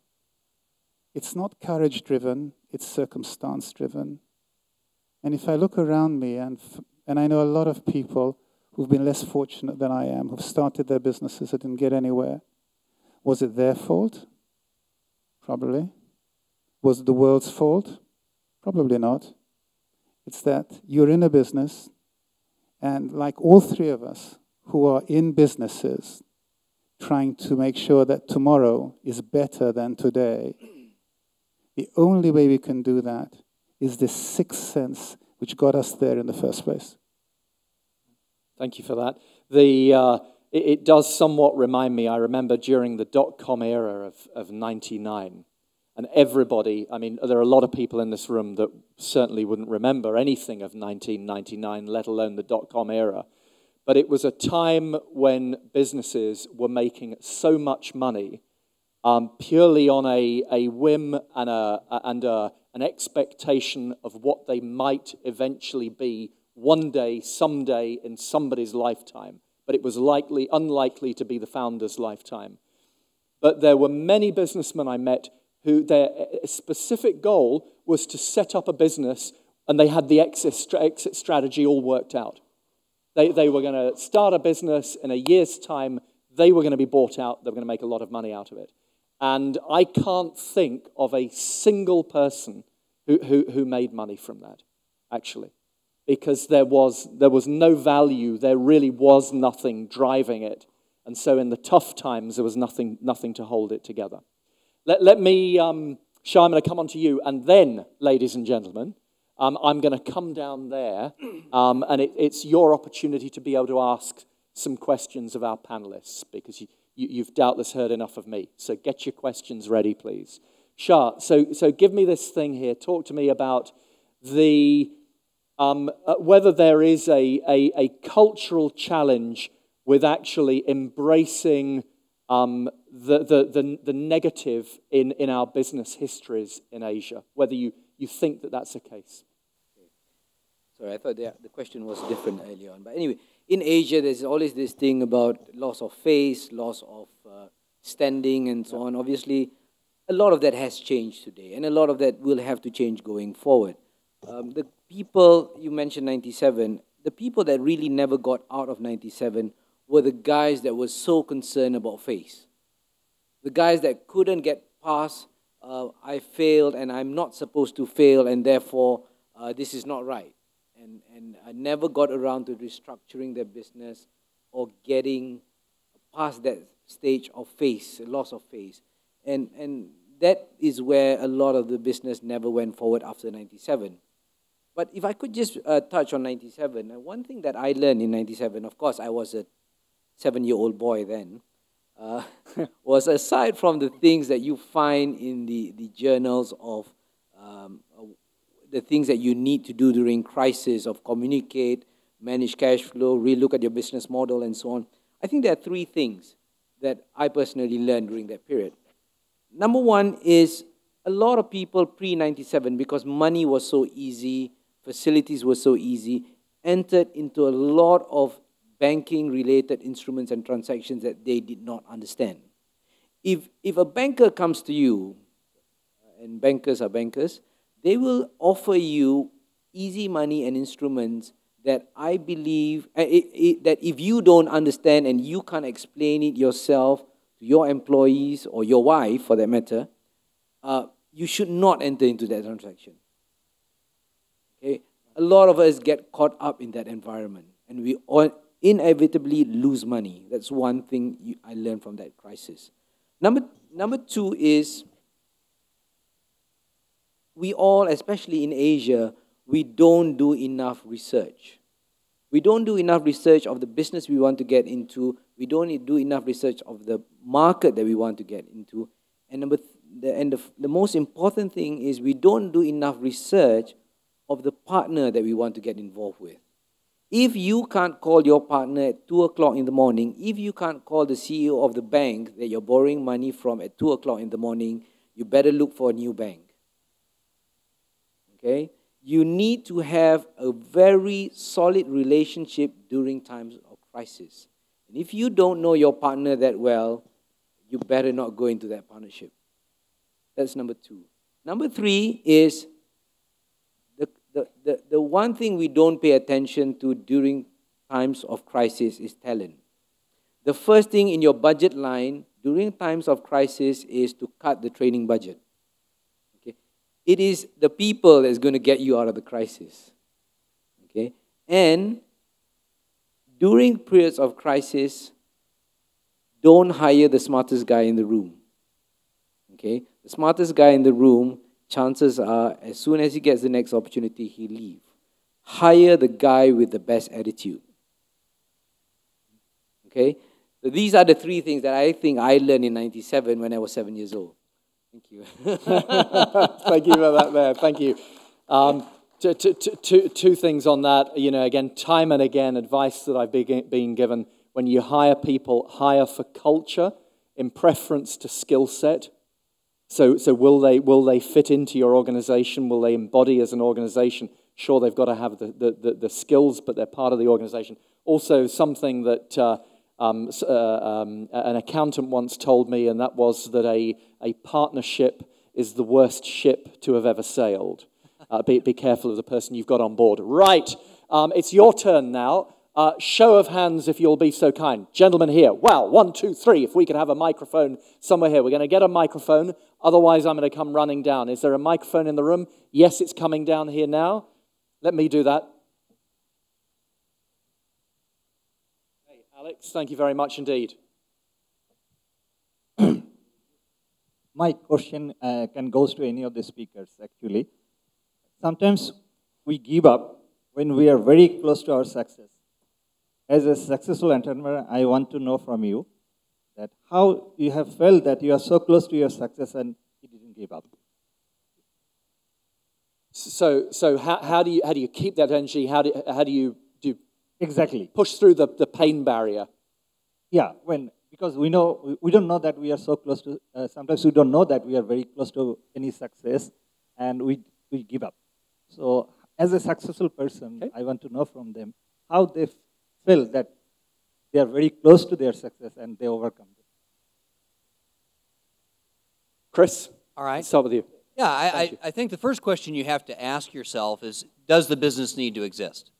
It's not courage-driven, it's circumstance-driven. And if I look around me, and I know a lot of people who've been less fortunate than I am, who've started their businesses that didn't get anywhere, was it their fault? Probably. Was it the world's fault? Probably not. It's that you're in a business, and like all three of us who are in businesses, trying to make sure that tomorrow is better than today, the only way we can do that is this sixth sense which got us there in the first place. Thank you for that. It does somewhat remind me, I remember during the dot-com era of 99, and everybody, I mean, there are a lot of people in this room that certainly wouldn't remember anything of 1999, let alone the dot-com era. But it was a time when businesses were making so much money purely on a whim and an expectation of what they might eventually be one day, someday, in somebody's lifetime. But it was unlikely to be the founder's lifetime. But there were many businessmen I met who their specific goal was to set up a business, and they had the exit strategy all worked out. They were going to start a business in a year's time. They were going to be bought out. They were going to make a lot of money out of it. And I can't think of a single person who made money from that, actually, because there was no value. There really was nothing driving it. And so in the tough times, there was nothing to hold it together. Let me, Shah, I'm going to come on to you. And then, ladies and gentlemen, I'm going to come down there, and it's your opportunity to be able to ask some questions of our panelists, because you've doubtless heard enough of me. So get your questions ready, please. Shah, so give me this thing here. Talk to me about whether there is a cultural challenge with actually embracing the negative in our business histories in Asia, whether you think that that's the case. Sorry, I thought the question was different earlier on. But anyway, in Asia, there's always this thing about loss of face, loss of standing, and so on. Obviously, a lot of that has changed today, and a lot of that will have to change going forward. The people, you mentioned 97, the people that really never got out of 97 were the guys that were so concerned about face. The guys that couldn't get past, I failed and I'm not supposed to fail, and therefore this is not right. And I never got around to restructuring their business or getting past that stage of face, loss of face. And that is where a lot of the business never went forward after 97. But if I could just touch on 97, one thing that I learned in 97, of course I was a 7-year-old boy then, was aside from the things that you find in the journals of the things that you need to do during crisis, of communicate, manage cash flow, relook at your business model, and so on, I think there are 3 things that I personally learned during that period. Number one is a lot of people pre-97, because money was so easy, facilities were so easy, entered into a lot of banking-related instruments and transactions that they did not understand. If a banker comes to you, and bankers are bankers, they will offer you easy money and instruments that I believe that if you don't understand and you can't explain it yourself to your employees or your wife, for that matter, you should not enter into that transaction. Okay? A lot of us get caught up in that environment, and we all inevitably lose money. That's one thing I learned from that crisis. Number 2 is, we all, especially in Asia, we don't do enough research. We don't do enough research of the business we want to get into. We don't do enough research of the market that we want to get into. And the most important thing is, we don't do enough research of the partner that we want to get involved with. If you can't call your partner at 2 o'clock in the morning, if you can't call the CEO of the bank that you're borrowing money from at 2 o'clock in the morning, you better look for a new bank. Okay? You need to have a very solid relationship during times of crisis. And if you don't know your partner that well, you better not go into that partnership. That's number 2. Number 3 is the one thing we don't pay attention to during times of crisis is talent. the first thing in your budget line during times of crisis is to cut the training budget. Okay? It is the people that's going to get you out of the crisis. Okay? And during periods of crisis, don't hire the smartest guy in the room. Okay? The smartest guy in the room, chances are, as soon as he gets the next opportunity, he'll leave. Hire the guy with the best attitude. Okay? So these are the three things that I think I learned in '97 when I was 7 years old. Thank you. Thank you for that there. Thank you. Two things on that. You know, again, time and again, advice that I've been given. When you hire people, hire for culture in preference to skill set. So will they fit into your organization? Will they embody as an organization? Sure, they've got to have the skills, but they're part of the organization. Also, something that an accountant once told me, and that was that a partnership is the worst ship to have ever sailed. Be careful of the person you've got on board. Right, it's your turn now. Show of hands, if you'll be so kind. Gentlemen here. Wow, 1, 2, 3. If we could have a microphone somewhere here. We're going to get a microphone. Otherwise, I'm going to come running down. Is there a microphone in the room? Yes, it's coming down here now. Let me do that. Hey, Alex, thank you very much indeed. My question can goes to any of the speakers, actually. Sometimes we give up when we are very close to our success. As a successful entrepreneur, I want to know from you that how you have felt that you are so close to your success and you didn't give up. So how do you keep that energy? How do you exactly push through the pain barrier? Yeah, because we don't know that we are so close to. Sometimes we don't know that we are very close to any success, and we give up. So as a successful person, okay, I want to know from them how they feel that they are very close to their success and they overcome it. Chris, all right, let's start with you. Yeah, I think the first question you have to ask yourself is, does the business need to exist?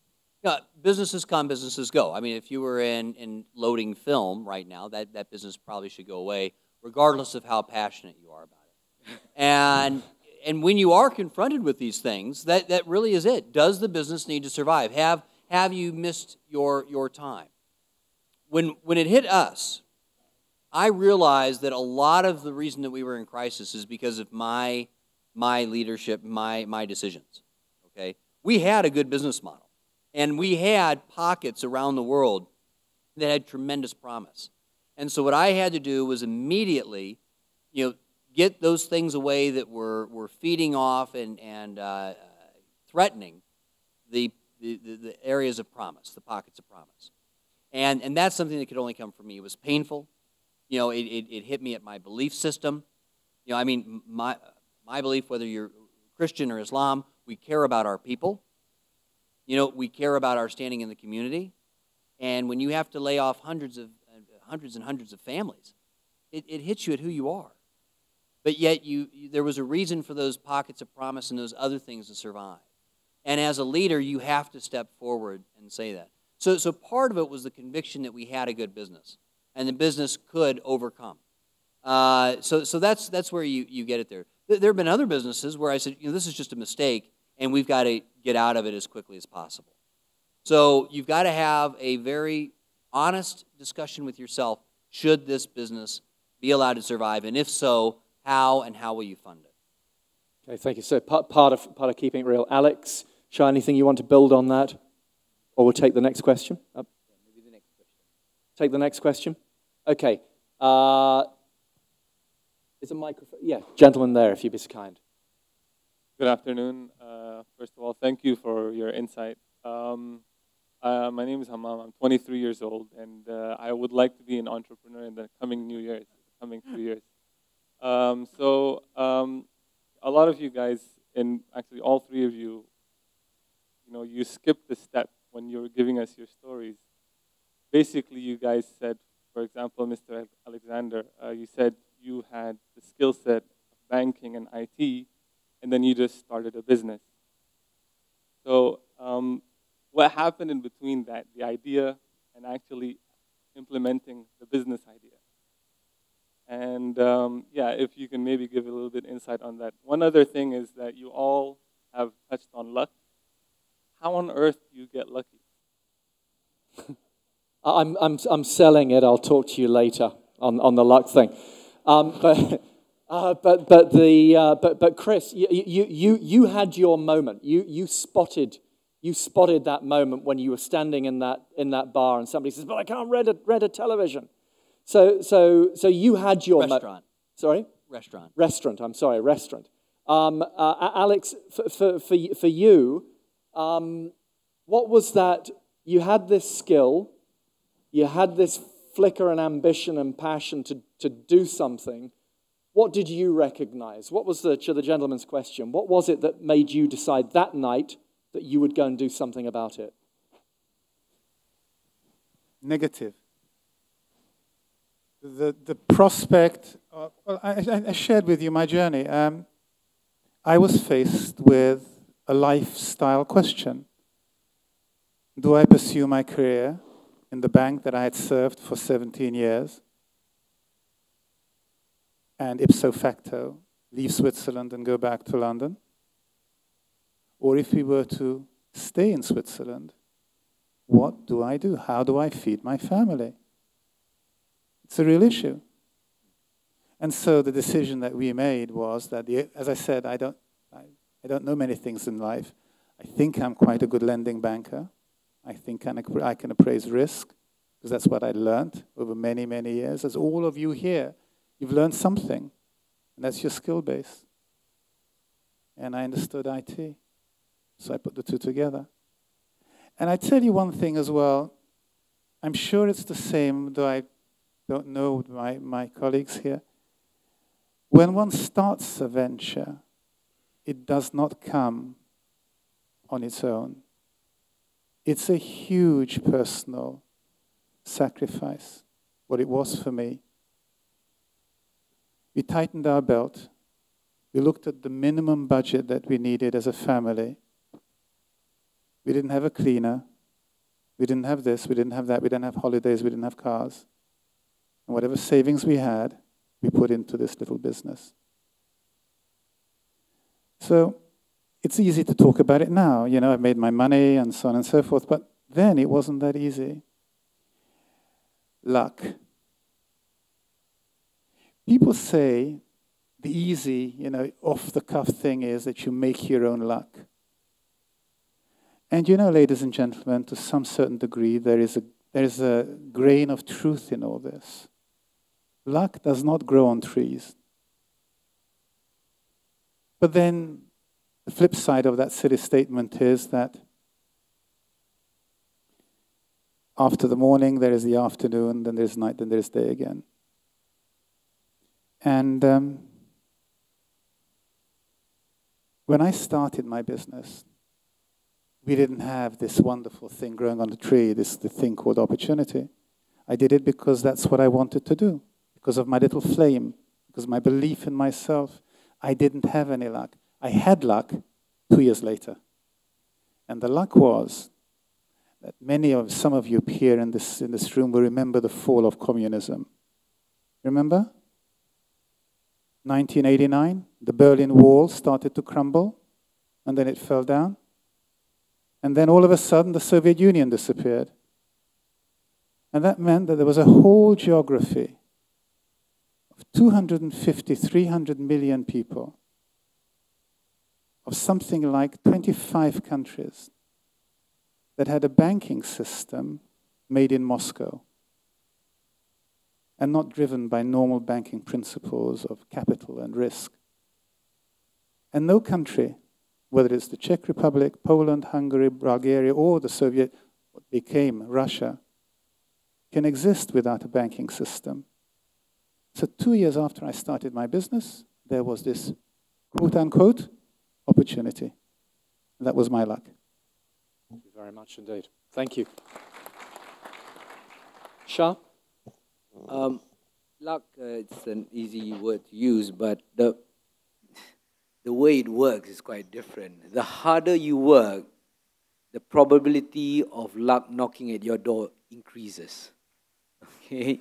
Yeah, businesses come, businesses go. I mean, if you were in loading film right now, that business probably should go away, regardless of how passionate you are about it. And when you are confronted with these things, that really is it. Does the business need to survive? Have you missed your time? When it hit us, I realized that a lot of the reason that we were in crisis is because of my leadership, my decisions. Okay, we had a good business model, and we had pockets around the world that had tremendous promise. And so what I had to do was immediately, get those things away that were feeding off and threatening the areas of promise, the pockets of promise. And that's something that could only come from me. It was painful. It hit me at my belief system. I mean, my belief, whether you're Christian or Islam, we care about our people. We care about our standing in the community. And when you have to lay off hundreds and hundreds of families, it hits you at who you are. But yet there was a reason for those pockets of promise and those other things to survive. And as a leader, you have to step forward and say that. So part of it was the conviction that we had a good business, and the business could overcome. So that's where you get it there. There have been other businesses where I said, this is just a mistake, and we've got to get out of it as quickly as possible. So you've got to have a very honest discussion with yourself. Should this business be allowed to survive? And if so, how and how will you fund it? Okay, thank you. So part of keeping it real. Alex, Shah, anything you want to build on that? Or we'll take the next question. Maybe the next question. Take the next question. Okay. Is a microphone? Yeah, gentleman there, if you'd be so kind. Good afternoon. First of all, thank you for your insight. My name is Hammam. I'm 23 years old, and I would like to be an entrepreneur in the coming 2 years. A lot of you guys, and actually all three of you, you skipped the step when you were giving us your stories. Basically, you guys said, for example, Mr. Alexander, you said you had the skill set of banking and IT, and then you just started a business. So what happened in between that, the idea and actually implementing the business idea. And yeah, if you can maybe give a little bit insight on that. One other thing is that you all have touched on luck. How on earth do you get lucky? I'm selling it. I'll talk to you later on the luck thing. But Chris, you had your moment. You spotted that moment when you were standing in that bar and somebody says, "But I can't read a television." So you had your restaurant. Sorry? Restaurant. Restaurant. I'm sorry, restaurant. Alex, for you, what was that? You had this skill, you had this flicker and ambition and passion to do something. What did you recognize? What was to the gentleman's question? What was it that made you decide that night that you would go and do something about it? Negative. The prospect, well, I shared with you my journey. I was faced with a lifestyle question. Do I pursue my career in the bank that I had served for 17 years and ipso facto leave Switzerland and go back to London? Or if we were to stay in Switzerland, what do I do? How do I feed my family? It's a real issue. And so the decision that we made was that, as I said, I don't know many things in life. I think I'm quite a good lending banker. I think I can appraise risk, because that's what I learned over many, many years. As all of you here, you've learned something, and that's your skill base. And I understood IT, so I put the two together. And I tell you one thing as well. I'm sure it's the same, though I don't know my colleagues here. When one starts a venture, it does not come on its own. It's a huge personal sacrifice, what it was for me. We tightened our belt. We looked at the minimum budget that we needed as a family. We didn't have a cleaner. We didn't have this, we didn't have that, we didn't have holidays, we didn't have cars. And whatever savings we had, we put into this little business. So it's easy to talk about it now. You know, I've made my money and so on and so forth, but then it wasn't that easy. Luck. People say the easy, off-the-cuff thing is that you make your own luck. And you know, ladies and gentlemen, to some certain degree, there is a grain of truth in all this. Luck does not grow on trees. But then the flip side of that silly statement is that after the morning, there is the afternoon, then there's night, then there's day again. And when I started my business, we didn't have this wonderful thing growing on the tree, the thing called opportunity. I did it because that's what I wanted to do, because of my little flame, because of my belief in myself. I didn't have any luck. I had luck 2 years later. And the luck was that some of you here in this room will remember the fall of communism. Remember? 1989, the Berlin Wall started to crumble, and then it fell down. And then all of a sudden, the Soviet Union disappeared. And that meant that there was a whole geography of 250, 300 million people, of something like 25 countries, that had a banking system made in Moscow and not driven by normal banking principles of capital and risk. And no country, whether it's the Czech Republic, Poland, Hungary, Bulgaria, or the Soviet, what became Russia, can exist without a banking system. So 2 years after I started my business, there was this quote-unquote opportunity. And that was my luck. Thank you very much indeed. Thank you. Shah? Luck, it's an easy word to use, but the way it works is quite different. The harder you work, the probability of luck knocking at your door increases. Okay.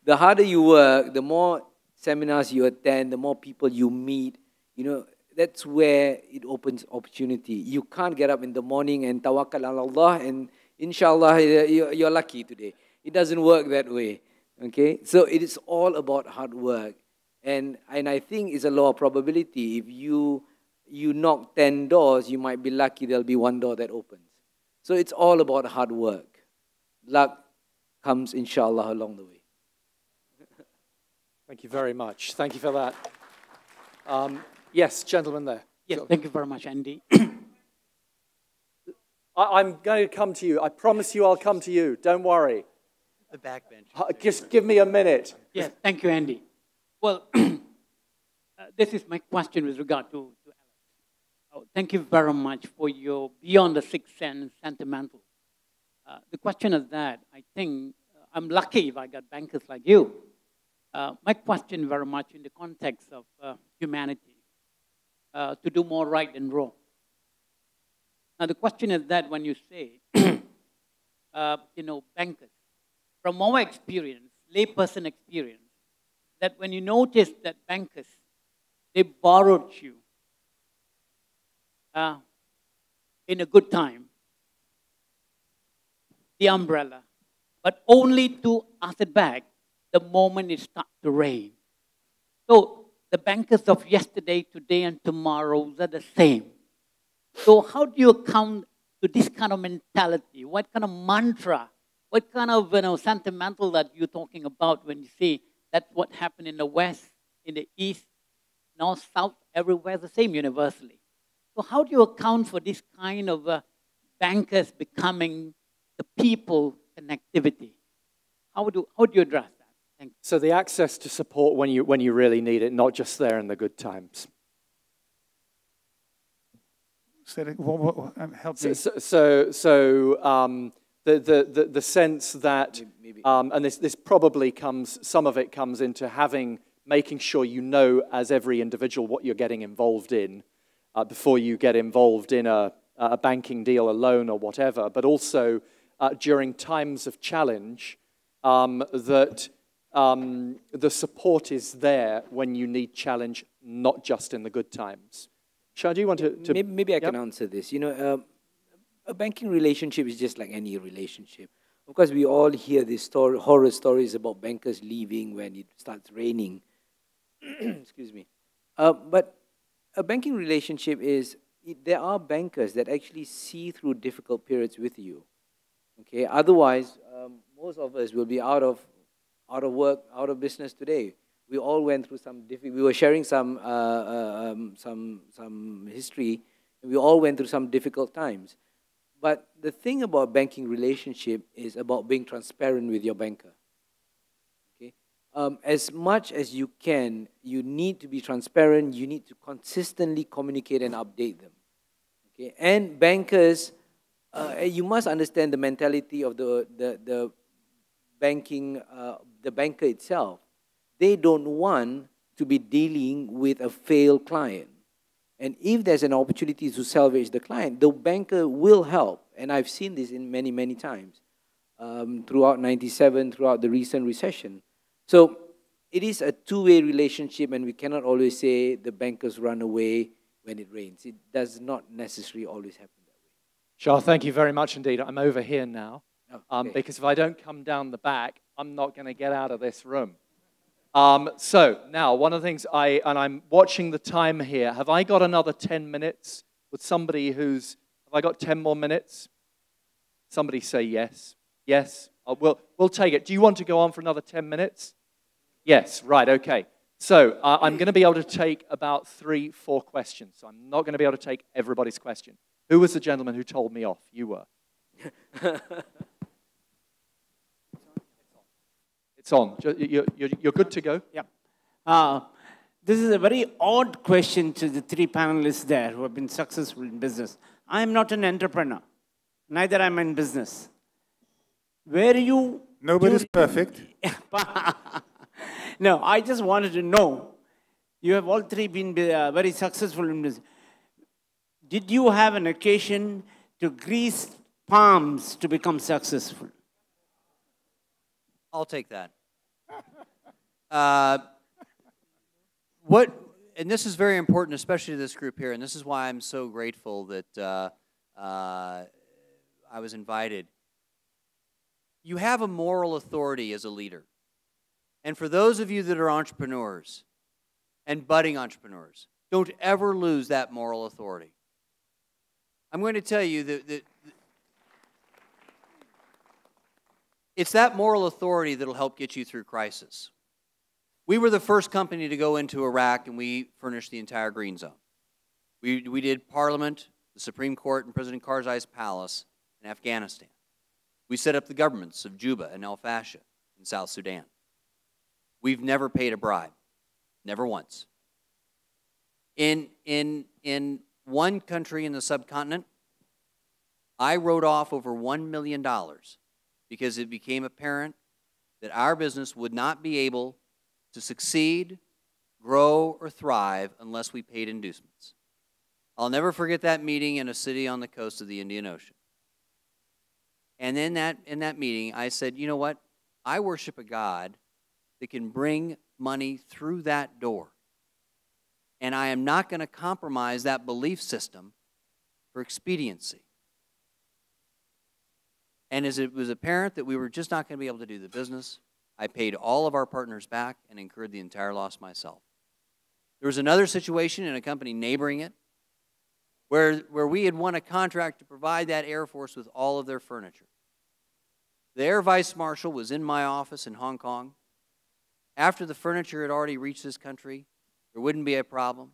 The harder you work, the more seminars you attend, the more people you meet, you know, that's where it opens opportunity. You can't get up in the morning and tawakkal ala Allah and inshallah you're lucky today. It doesn't work that way. Okay? So it is all about hard work. And I think it's a law of probability. If you knock 10 doors, you might be lucky there'll be one door that opens. So it's all about hard work. Luck comes inshallah along the way. Thank you very much. Thank you for that. Yes, gentleman there. Yes, thank you very much, Andy. I'm going to come to you. I promise you I'll come to you. Don't worry. The backbench. Just give me a minute. Yes, thank you, Andy. Well, this is my question with regard to Alex. Oh, thank you very much for your beyond the sixth sense sentimental. The question is that I think I'm lucky if I got bankers like you. My question very much in the context of humanity, to do more right than wrong. Now the question is that when you say, you know, bankers, from our experience, layperson experience, that when you notice that bankers, they borrowed you in a good time, the umbrella, but only to ask it back the moment it starts to rain. So the bankers of yesterday, today, and tomorrow are the same. So how do you account to this kind of mentality? What kind of mantra, what kind of sentimental that you're talking about when you say that's what happened in the West, in the East, North, South, everywhere the same universally. So how do you account for this kind of bankers becoming the people connectivity? How do you address that? Thank you. So the access to support when you really need it, not just there in the good times. Help me. The sense that, and this probably comes, some of it comes into making sure you know as every individual what you're getting involved in before you get involved in a banking deal, a loan or whatever, but also during times of challenge, that the support is there when you need challenge, not just in the good times. Shah, do you want to maybe I can answer this. You know, a banking relationship is just like any relationship. Of course, we all hear these horror stories about bankers leaving when it starts raining. Excuse me. But a banking relationship is, there are bankers that actually see through difficult periods with you. Okay. Otherwise, most of us will be out of work, out of business today. We all went through we were sharing some history, and we all went through some difficult times. But the thing about banking relationship is about being transparent with your banker. Okay? As much as you can, you need to be transparent, you need to consistently communicate and update them. Okay? And bankers, you must understand the mentality of the banker itself. They don't want to be dealing with a failed client. And if there's an opportunity to salvage the client, the banker will help. And I've seen this in many, many times throughout '97, throughout the recent recession. So it is a two-way relationship, and we cannot always say the bankers run away when it rains. It does not necessarily always happen that way. Shah, thank you very much indeed. I'm over here now, okay. Because if I don't come down the back, I'm not going to get out of this room. So now, one of the things and I'm watching the time here. Have I got another 10 minutes with somebody have I got 10 more minutes? Somebody say yes. Yes, we'll take it. Do you want to go on for another 10 minutes? Yes, right, okay. So I'm going to be able to take about 3-4 questions. So I'm not going to be able to take everybody's question. Who was the gentleman who told me off? You were. It's on. You're good to go? Yeah. This is a very odd question to the three panelists there who have been successful in business. I am not an entrepreneur. Neither am I in business. Nobody's perfect. No, I just wanted to know, you have all three been very successful in business. Did you have an occasion to grease palms to become successful? I'll take that. And this is very important, especially to this group here, and this is why I'm so grateful that I was invited. You have a moral authority as a leader. And for those of you that are entrepreneurs and budding entrepreneurs, don't ever lose that moral authority. I'm going to tell you that it's that moral authority that will help get you through crisis. We were the first company to go into Iraq, and we furnished the entire green zone. We did Parliament, the Supreme Court, and President Karzai's palace in Afghanistan. We set up the governments of Juba and El Fasher in South Sudan. We've never paid a bribe, never once. In one country in the subcontinent, I wrote off over $1 million because it became apparent that our business would not be able to succeed, grow, or thrive unless we paid inducements. I'll never forget that meeting in a city on the coast of the Indian Ocean. And in that meeting, I said, you know what? I worship a God that can bring money through that door. And I am not going to compromise that belief system for expediency. And as it was apparent that we were just not going to be able to do the business, I paid all of our partners back and incurred the entire loss myself. There was another situation in a company neighboring it where we had won a contract to provide that Air Force with all of their furniture. The Air Vice Marshal was in my office in Hong Kong. After the furniture had already reached this country, there wouldn't be a problem.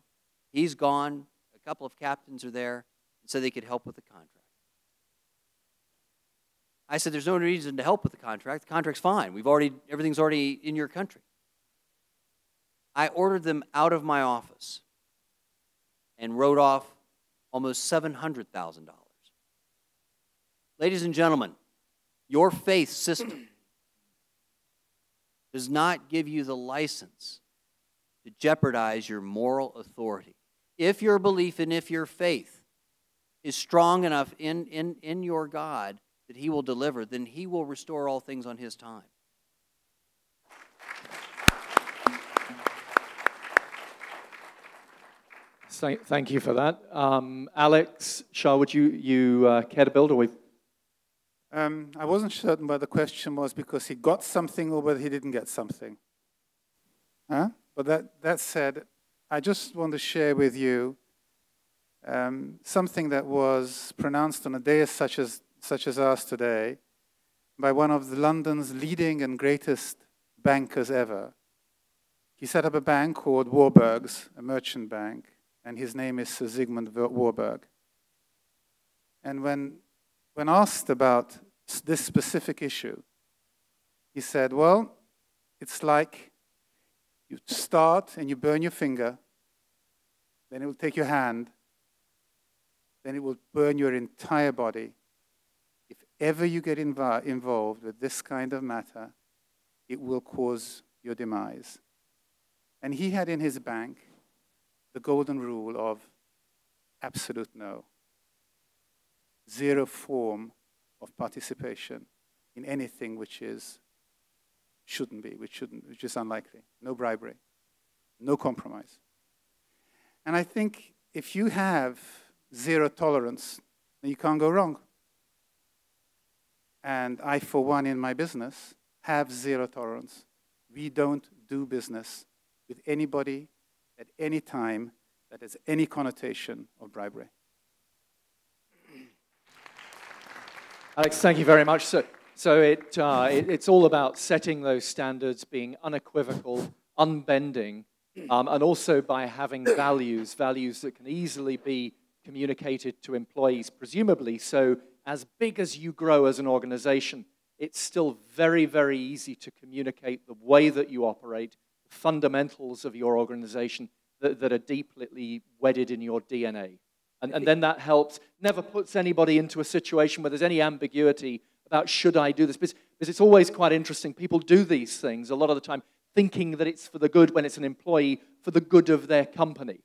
He's gone. A couple of captains are there and said they could help with the contract. I said, there's no reason to help with the contract. The contract's fine. Everything's already in your country. I ordered them out of my office and wrote off almost $700,000. Ladies and gentlemen, your faith system does not give you the license to jeopardize your moral authority. If your belief and if your faith is strong enough in your God that He will deliver, then He will restore all things on His time. Thank you for that. Alex, Shah, would you care to build, or we? I wasn't certain whether the question was because he got something or whether he didn't get something. Huh? But that said, I just want to share with you something that was pronounced on a day such as ours today by one of London's leading and greatest bankers ever. He set up a bank called Warburg's, a merchant bank, and his name is Sir Zygmunt Warburg. And when asked about this specific issue, he said, well, it's like you start and you burn your finger, then it will take your hand, then it will burn your entire body. If ever you get involved with this kind of matter, it will cause your demise. And he had in his bank the golden rule of absolute no. Zero form of participation in anything which is which is unlikely. No bribery, no compromise. And I think if you have zero tolerance, then you can't go wrong. And I, for one, in my business, have zero tolerance. We don't do business with anybody at any time that has any connotation of bribery. Alex, thank you very much. So it's all about setting those standards, being unequivocal, unbending, and also by having values that can easily be communicated to employees, presumably. So as big as you grow as an organization, it's still very, very easy to communicate the way that you operate, the fundamentals of your organization that are deeply wedded in your DNA. And then that helps, never puts anybody into a situation where there's any ambiguity about should I do this. Because it's always quite interesting. People do these things a lot of the time thinking that it's for the good when it's an employee, for the good of their company.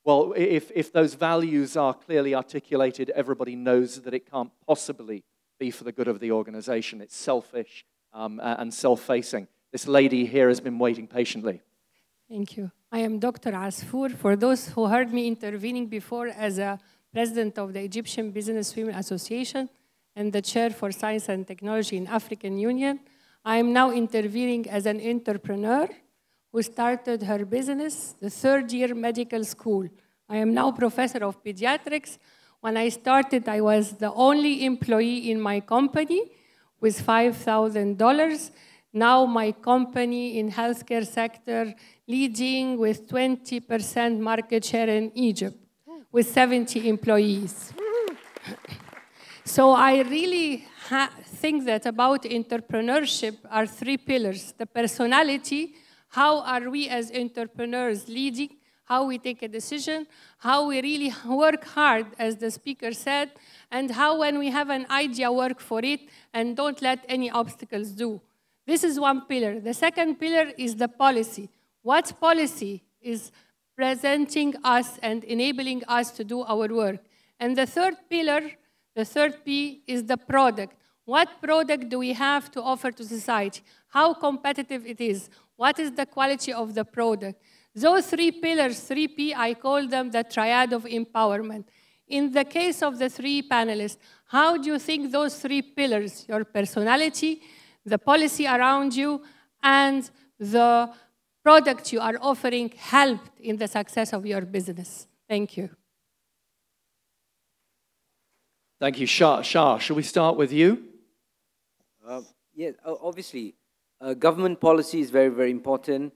Well, if those values are clearly articulated, everybody knows that it can't possibly be for the good of the organization. It's selfish, and self-facing. This lady here has been waiting patiently. Thank you. I am Dr. Asfour. For those who heard me intervening before as a president of the Egyptian Business Women Association and the chair for science and technology in African Union, I am now intervening as an entrepreneur who started her business, the third-year medical school. I am now professor of pediatrics. When I started, I was the only employee in my company with $5,000. Now my company in healthcare sector leading with 20% market share in Egypt with 70 employees. So I really think that about entrepreneurship are three pillars. The personality, how are we as entrepreneurs leading, how we take a decision, how we really work hard, as the speaker said, and how when we have an idea, work for it and don't let any obstacles do. This is one pillar. The second pillar is the policy. What policy is presenting us and enabling us to do our work? And the third pillar, the third P, is the product. What product do we have to offer to society? How competitive it is? What is the quality of the product? Those three pillars, 3P, I call them the triad of empowerment. In the case of the three panelists, how do you think those three pillars, your personality, the policy around you, and the product you are offering helped in the success of your business? Thank you. Thank you, Shah. Shah, shall we start with you? Yes, obviously, government policy is very, very important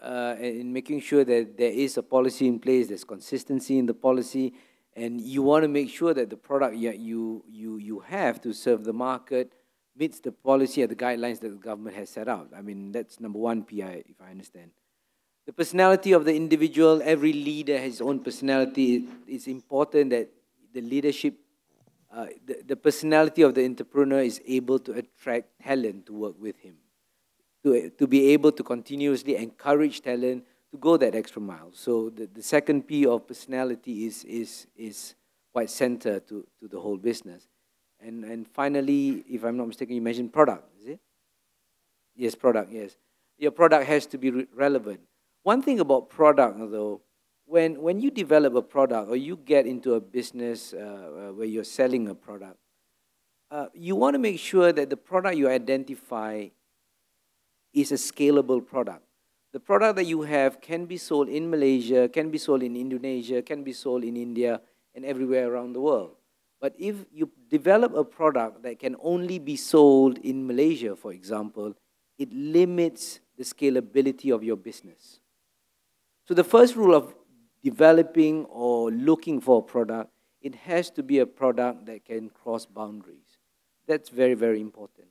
in making sure that there is a policy in place, there's consistency in the policy, and you want to make sure that the product you have to serve the market meets the policy and the guidelines that the government has set out. I mean, that's number one PI, if I understand. The personality of the individual, every leader has his own personality. It's important that the leadership, the personality of the entrepreneur is able to attract talent to work with him, to be able to continuously encourage talent to go that extra mile. So the second P of personality is quite central to the whole business. And finally, if I'm not mistaken, you mentioned product, is it? Yes, product, yes. Your product has to be relevant. One thing about product, though, when you develop a product or you get into a business where you're selling a product, you want to make sure that the product you identify is a scalable product. The product that you have can be sold in Malaysia, can be sold in Indonesia, can be sold in India, and everywhere around the world. But if you develop a product that can only be sold in Malaysia, for example, it limits the scalability of your business. So the first rule of developing or looking for a product, it has to be a product that can cross boundaries. That's very, very important.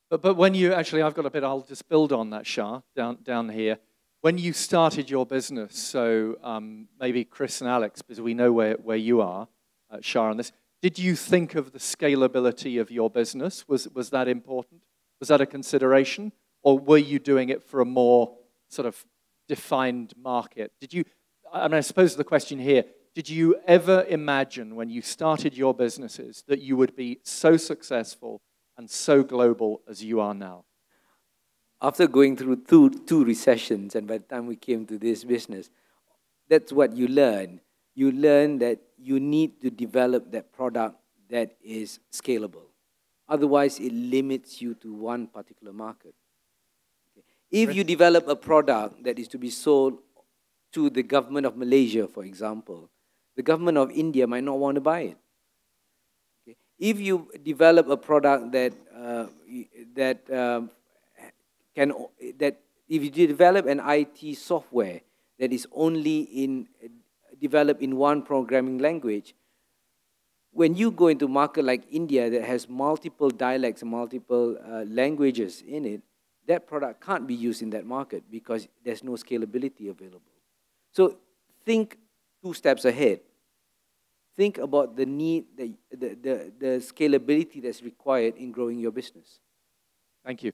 But when you, actually, I've got a bit, I'll just build on that, Shah, down here. When you started your business, so maybe Chris and Alex, because we know where you are, Shah, on this, did you think of the scalability of your business? Was that important? Was that a consideration? Or were you doing it for a more sort of defined market? Did you, I mean, I suppose the question here, did you ever imagine when you started your businesses that you would be so successful and so global as you are now? After going through two recessions, and by the time we came to this business, that's what you learn. You learn that you need to develop that product that is scalable. Otherwise, it limits you to one particular market. Okay. If you develop a product that is to be sold to the government of Malaysia, for example, the government of India might not want to buy it. Okay. If you develop a product if you develop an IT software that is only developed in one programming language, when you go into a market like India that has multiple dialects and multiple languages in it, that product can't be used in that market because there's no scalability available. So think 2 steps ahead. Think about the need, the scalability that's required in growing your business. Thank you.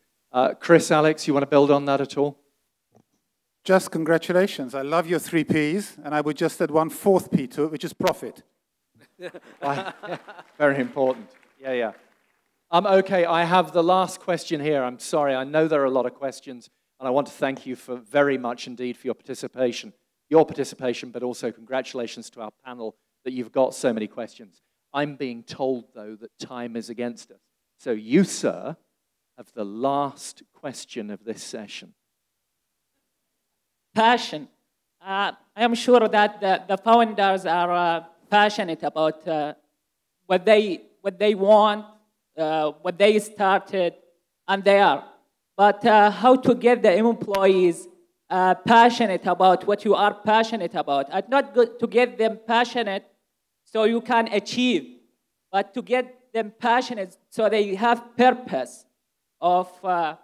Chris, Alex, you want to build on that at all? Just congratulations. I love your 3 Ps, and I would just add one 4th P to it, which is profit. Very important. Yeah, yeah. Okay, I have the last question here. I'm sorry, I know there are a lot of questions, and I want to thank you for very much indeed for your participation, but also congratulations to our panel that you've got so many questions. I'm being told, though, that time is against us. So you, sir, have the last question of this session. Passion. I am sure that the founders are passionate about what they want, what they started, and they are. But how to get the employees passionate about what you are passionate about, and not good to get them passionate so you can achieve, but to get them passionate so they have purpose of what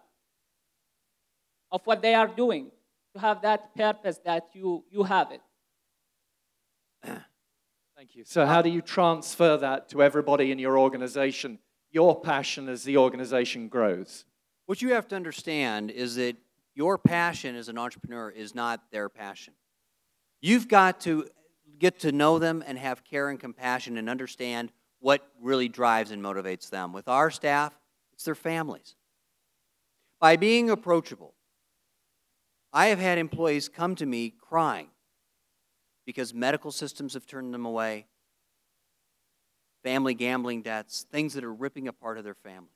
they are doing, to have that purpose that you have it. Thank you. So how do you transfer that to everybody in your organization, your passion as the organization grows? What you have to understand is that your passion as an entrepreneur is not their passion. You've got to get to know them and have care and compassion and understand what really drives and motivates them. With our staff, it's their families. By being approachable, I have had employees come to me crying because medical systems have turned them away, family gambling debts, things that are ripping apart of their families.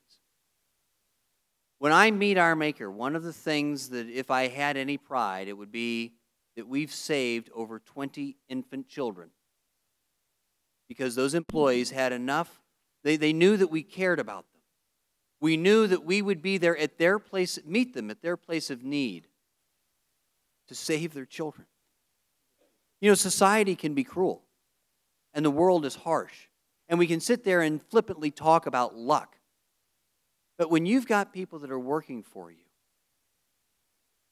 When I meet our maker, one of the things that if I had any pride, it would be that we've saved over 20 infant children because those employees had enough, they knew that we cared about them. We knew that we would be there at their place, meet them at their place of need to save their children. You know, society can be cruel, and the world is harsh, and we can sit there and flippantly talk about luck. But when you've got people that are working for you,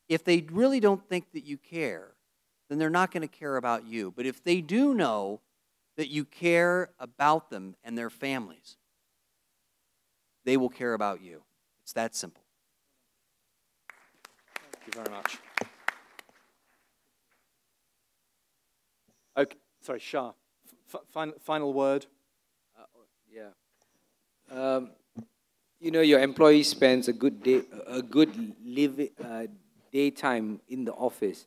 if they really don't think that you care, then they're not going to care about you. But if they do know that you care about them and their families, they will care about you. It's that simple. Thank you very much. Okay, sorry, Shah. Final word. You know, your employee spends a good daytime in the office.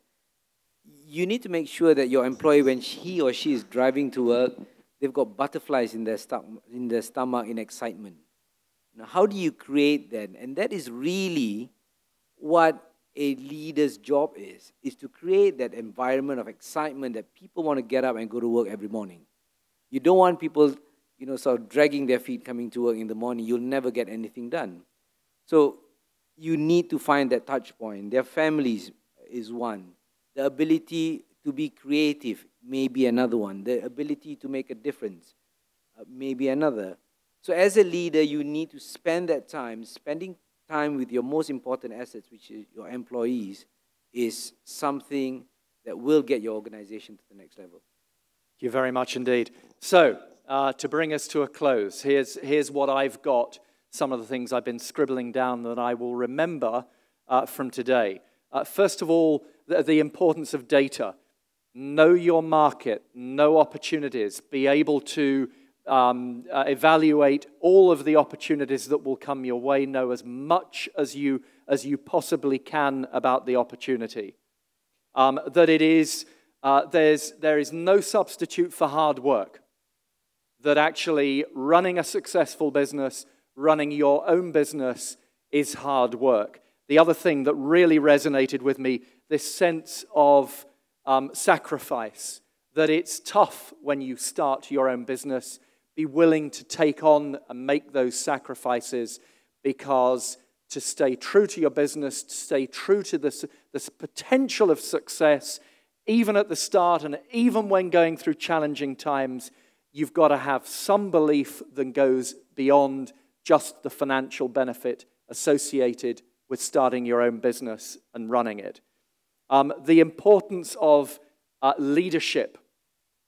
You need to make sure that your employee, when he or she is driving to work, they've got butterflies in their stomach in excitement. Now, how do you create that? And that is really what a leader's job is to create that environment of excitement that people want to get up and go to work every morning. You don't want people, you know, sort of dragging their feet coming to work in the morning. You'll never get anything done. So you need to find that touch point. Their families is one. The ability to be creative may be another one. The ability to make a difference may be another. So as a leader, you need to spend that time. Spending time with your most important assets, which is your employees, is something that will get your organization to the next level. Thank you very much indeed. So, to bring us to a close, here's what I've got, some of the things I've been scribbling down that I will remember from today. First of all, the importance of data. Know your market, know opportunities, be able to evaluate all of the opportunities that will come your way, know as much as you possibly can about the opportunity. That it is, there is no substitute for hard work. That actually running a successful business, running your own business is hard work. The other thing that really resonated with me, this sense of sacrifice, that it's tough when you start your own business. Be willing to take on and make those sacrifices, because to stay true to your business, to stay true to this potential of success, even at the start and even when going through challenging times, you've got to have some belief that goes beyond just the financial benefit associated with starting your own business and running it. The importance of leadership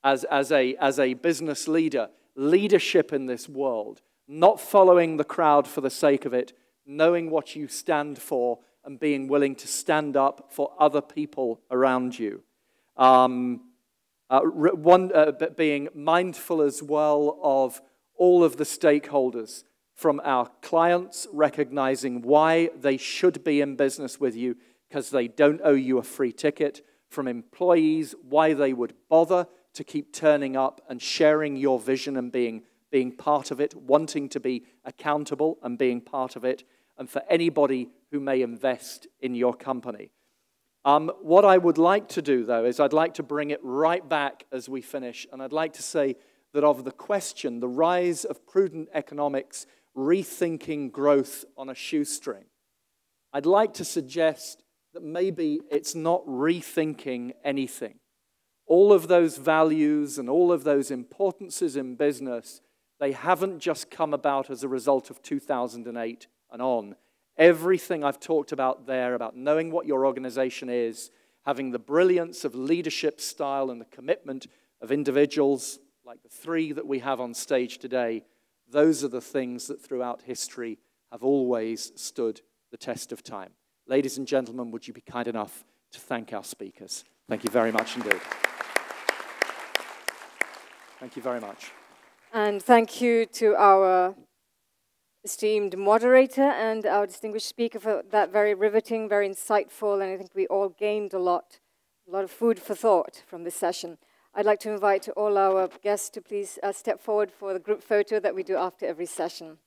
as a business leader, leadership in this world, not following the crowd for the sake of it, knowing what you stand for and being willing to stand up for other people around you. Being mindful as well of all of the stakeholders, from our clients recognizing why they should be in business with you because they don't owe you a free ticket, from employees why they would bother to keep turning up and sharing your vision and being part of it, wanting to be accountable and being part of it, and for anybody who may invest in your company. What I would like to do, though, is I'd like to bring it right back as we finish, and I'd like to say that of the question, the rise of prudent economics, rethinking growth on a shoestring, I'd like to suggest that maybe it's not rethinking anything. All of those values and all of those importances in business, they haven't just come about as a result of 2008 and on. Everything I've talked about there, about knowing what your organization is, having the brilliance of leadership style and the commitment of individuals like the three that we have on stage today, those are the things that throughout history have always stood the test of time. Ladies and gentlemen, would you be kind enough to thank our speakers? Thank you very much indeed. Thank you very much. And thank you to our esteemed moderator and our distinguished speaker for that very riveting, very insightful, and I think we all gained a lot of food for thought from this session. I'd like to invite all our guests to please step forward for the group photo that we do after every session.